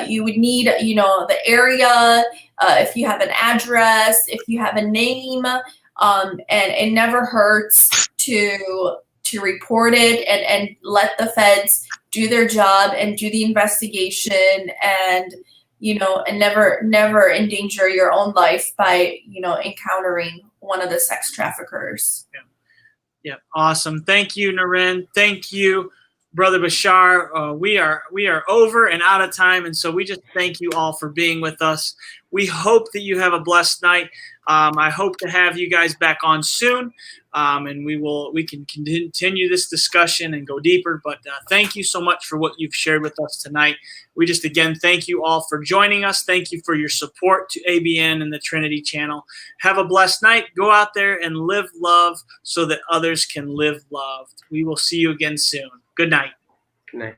You would need, the area, if you have an address, if you have a name, and it never hurts to report it and let the feds do their job and do the investigation, and and never endanger your own life by encountering one of the sex traffickers. Yeah, awesome. Thank you, Naren. Thank you, Brother Bashar. We are over and out of time, and so we just thank you all for being with us. We hope that you have a blessed night. I hope to have you guys back on soon, and we can continue this discussion and go deeper. But thank you so much for what you've shared with us tonight. We just again thank you all for joining us. Thank you for your support to ABN and the Trinity Channel. Have a blessed night. Go out there and live love so that others can live loved. We will see you again soon. Good night. Good night.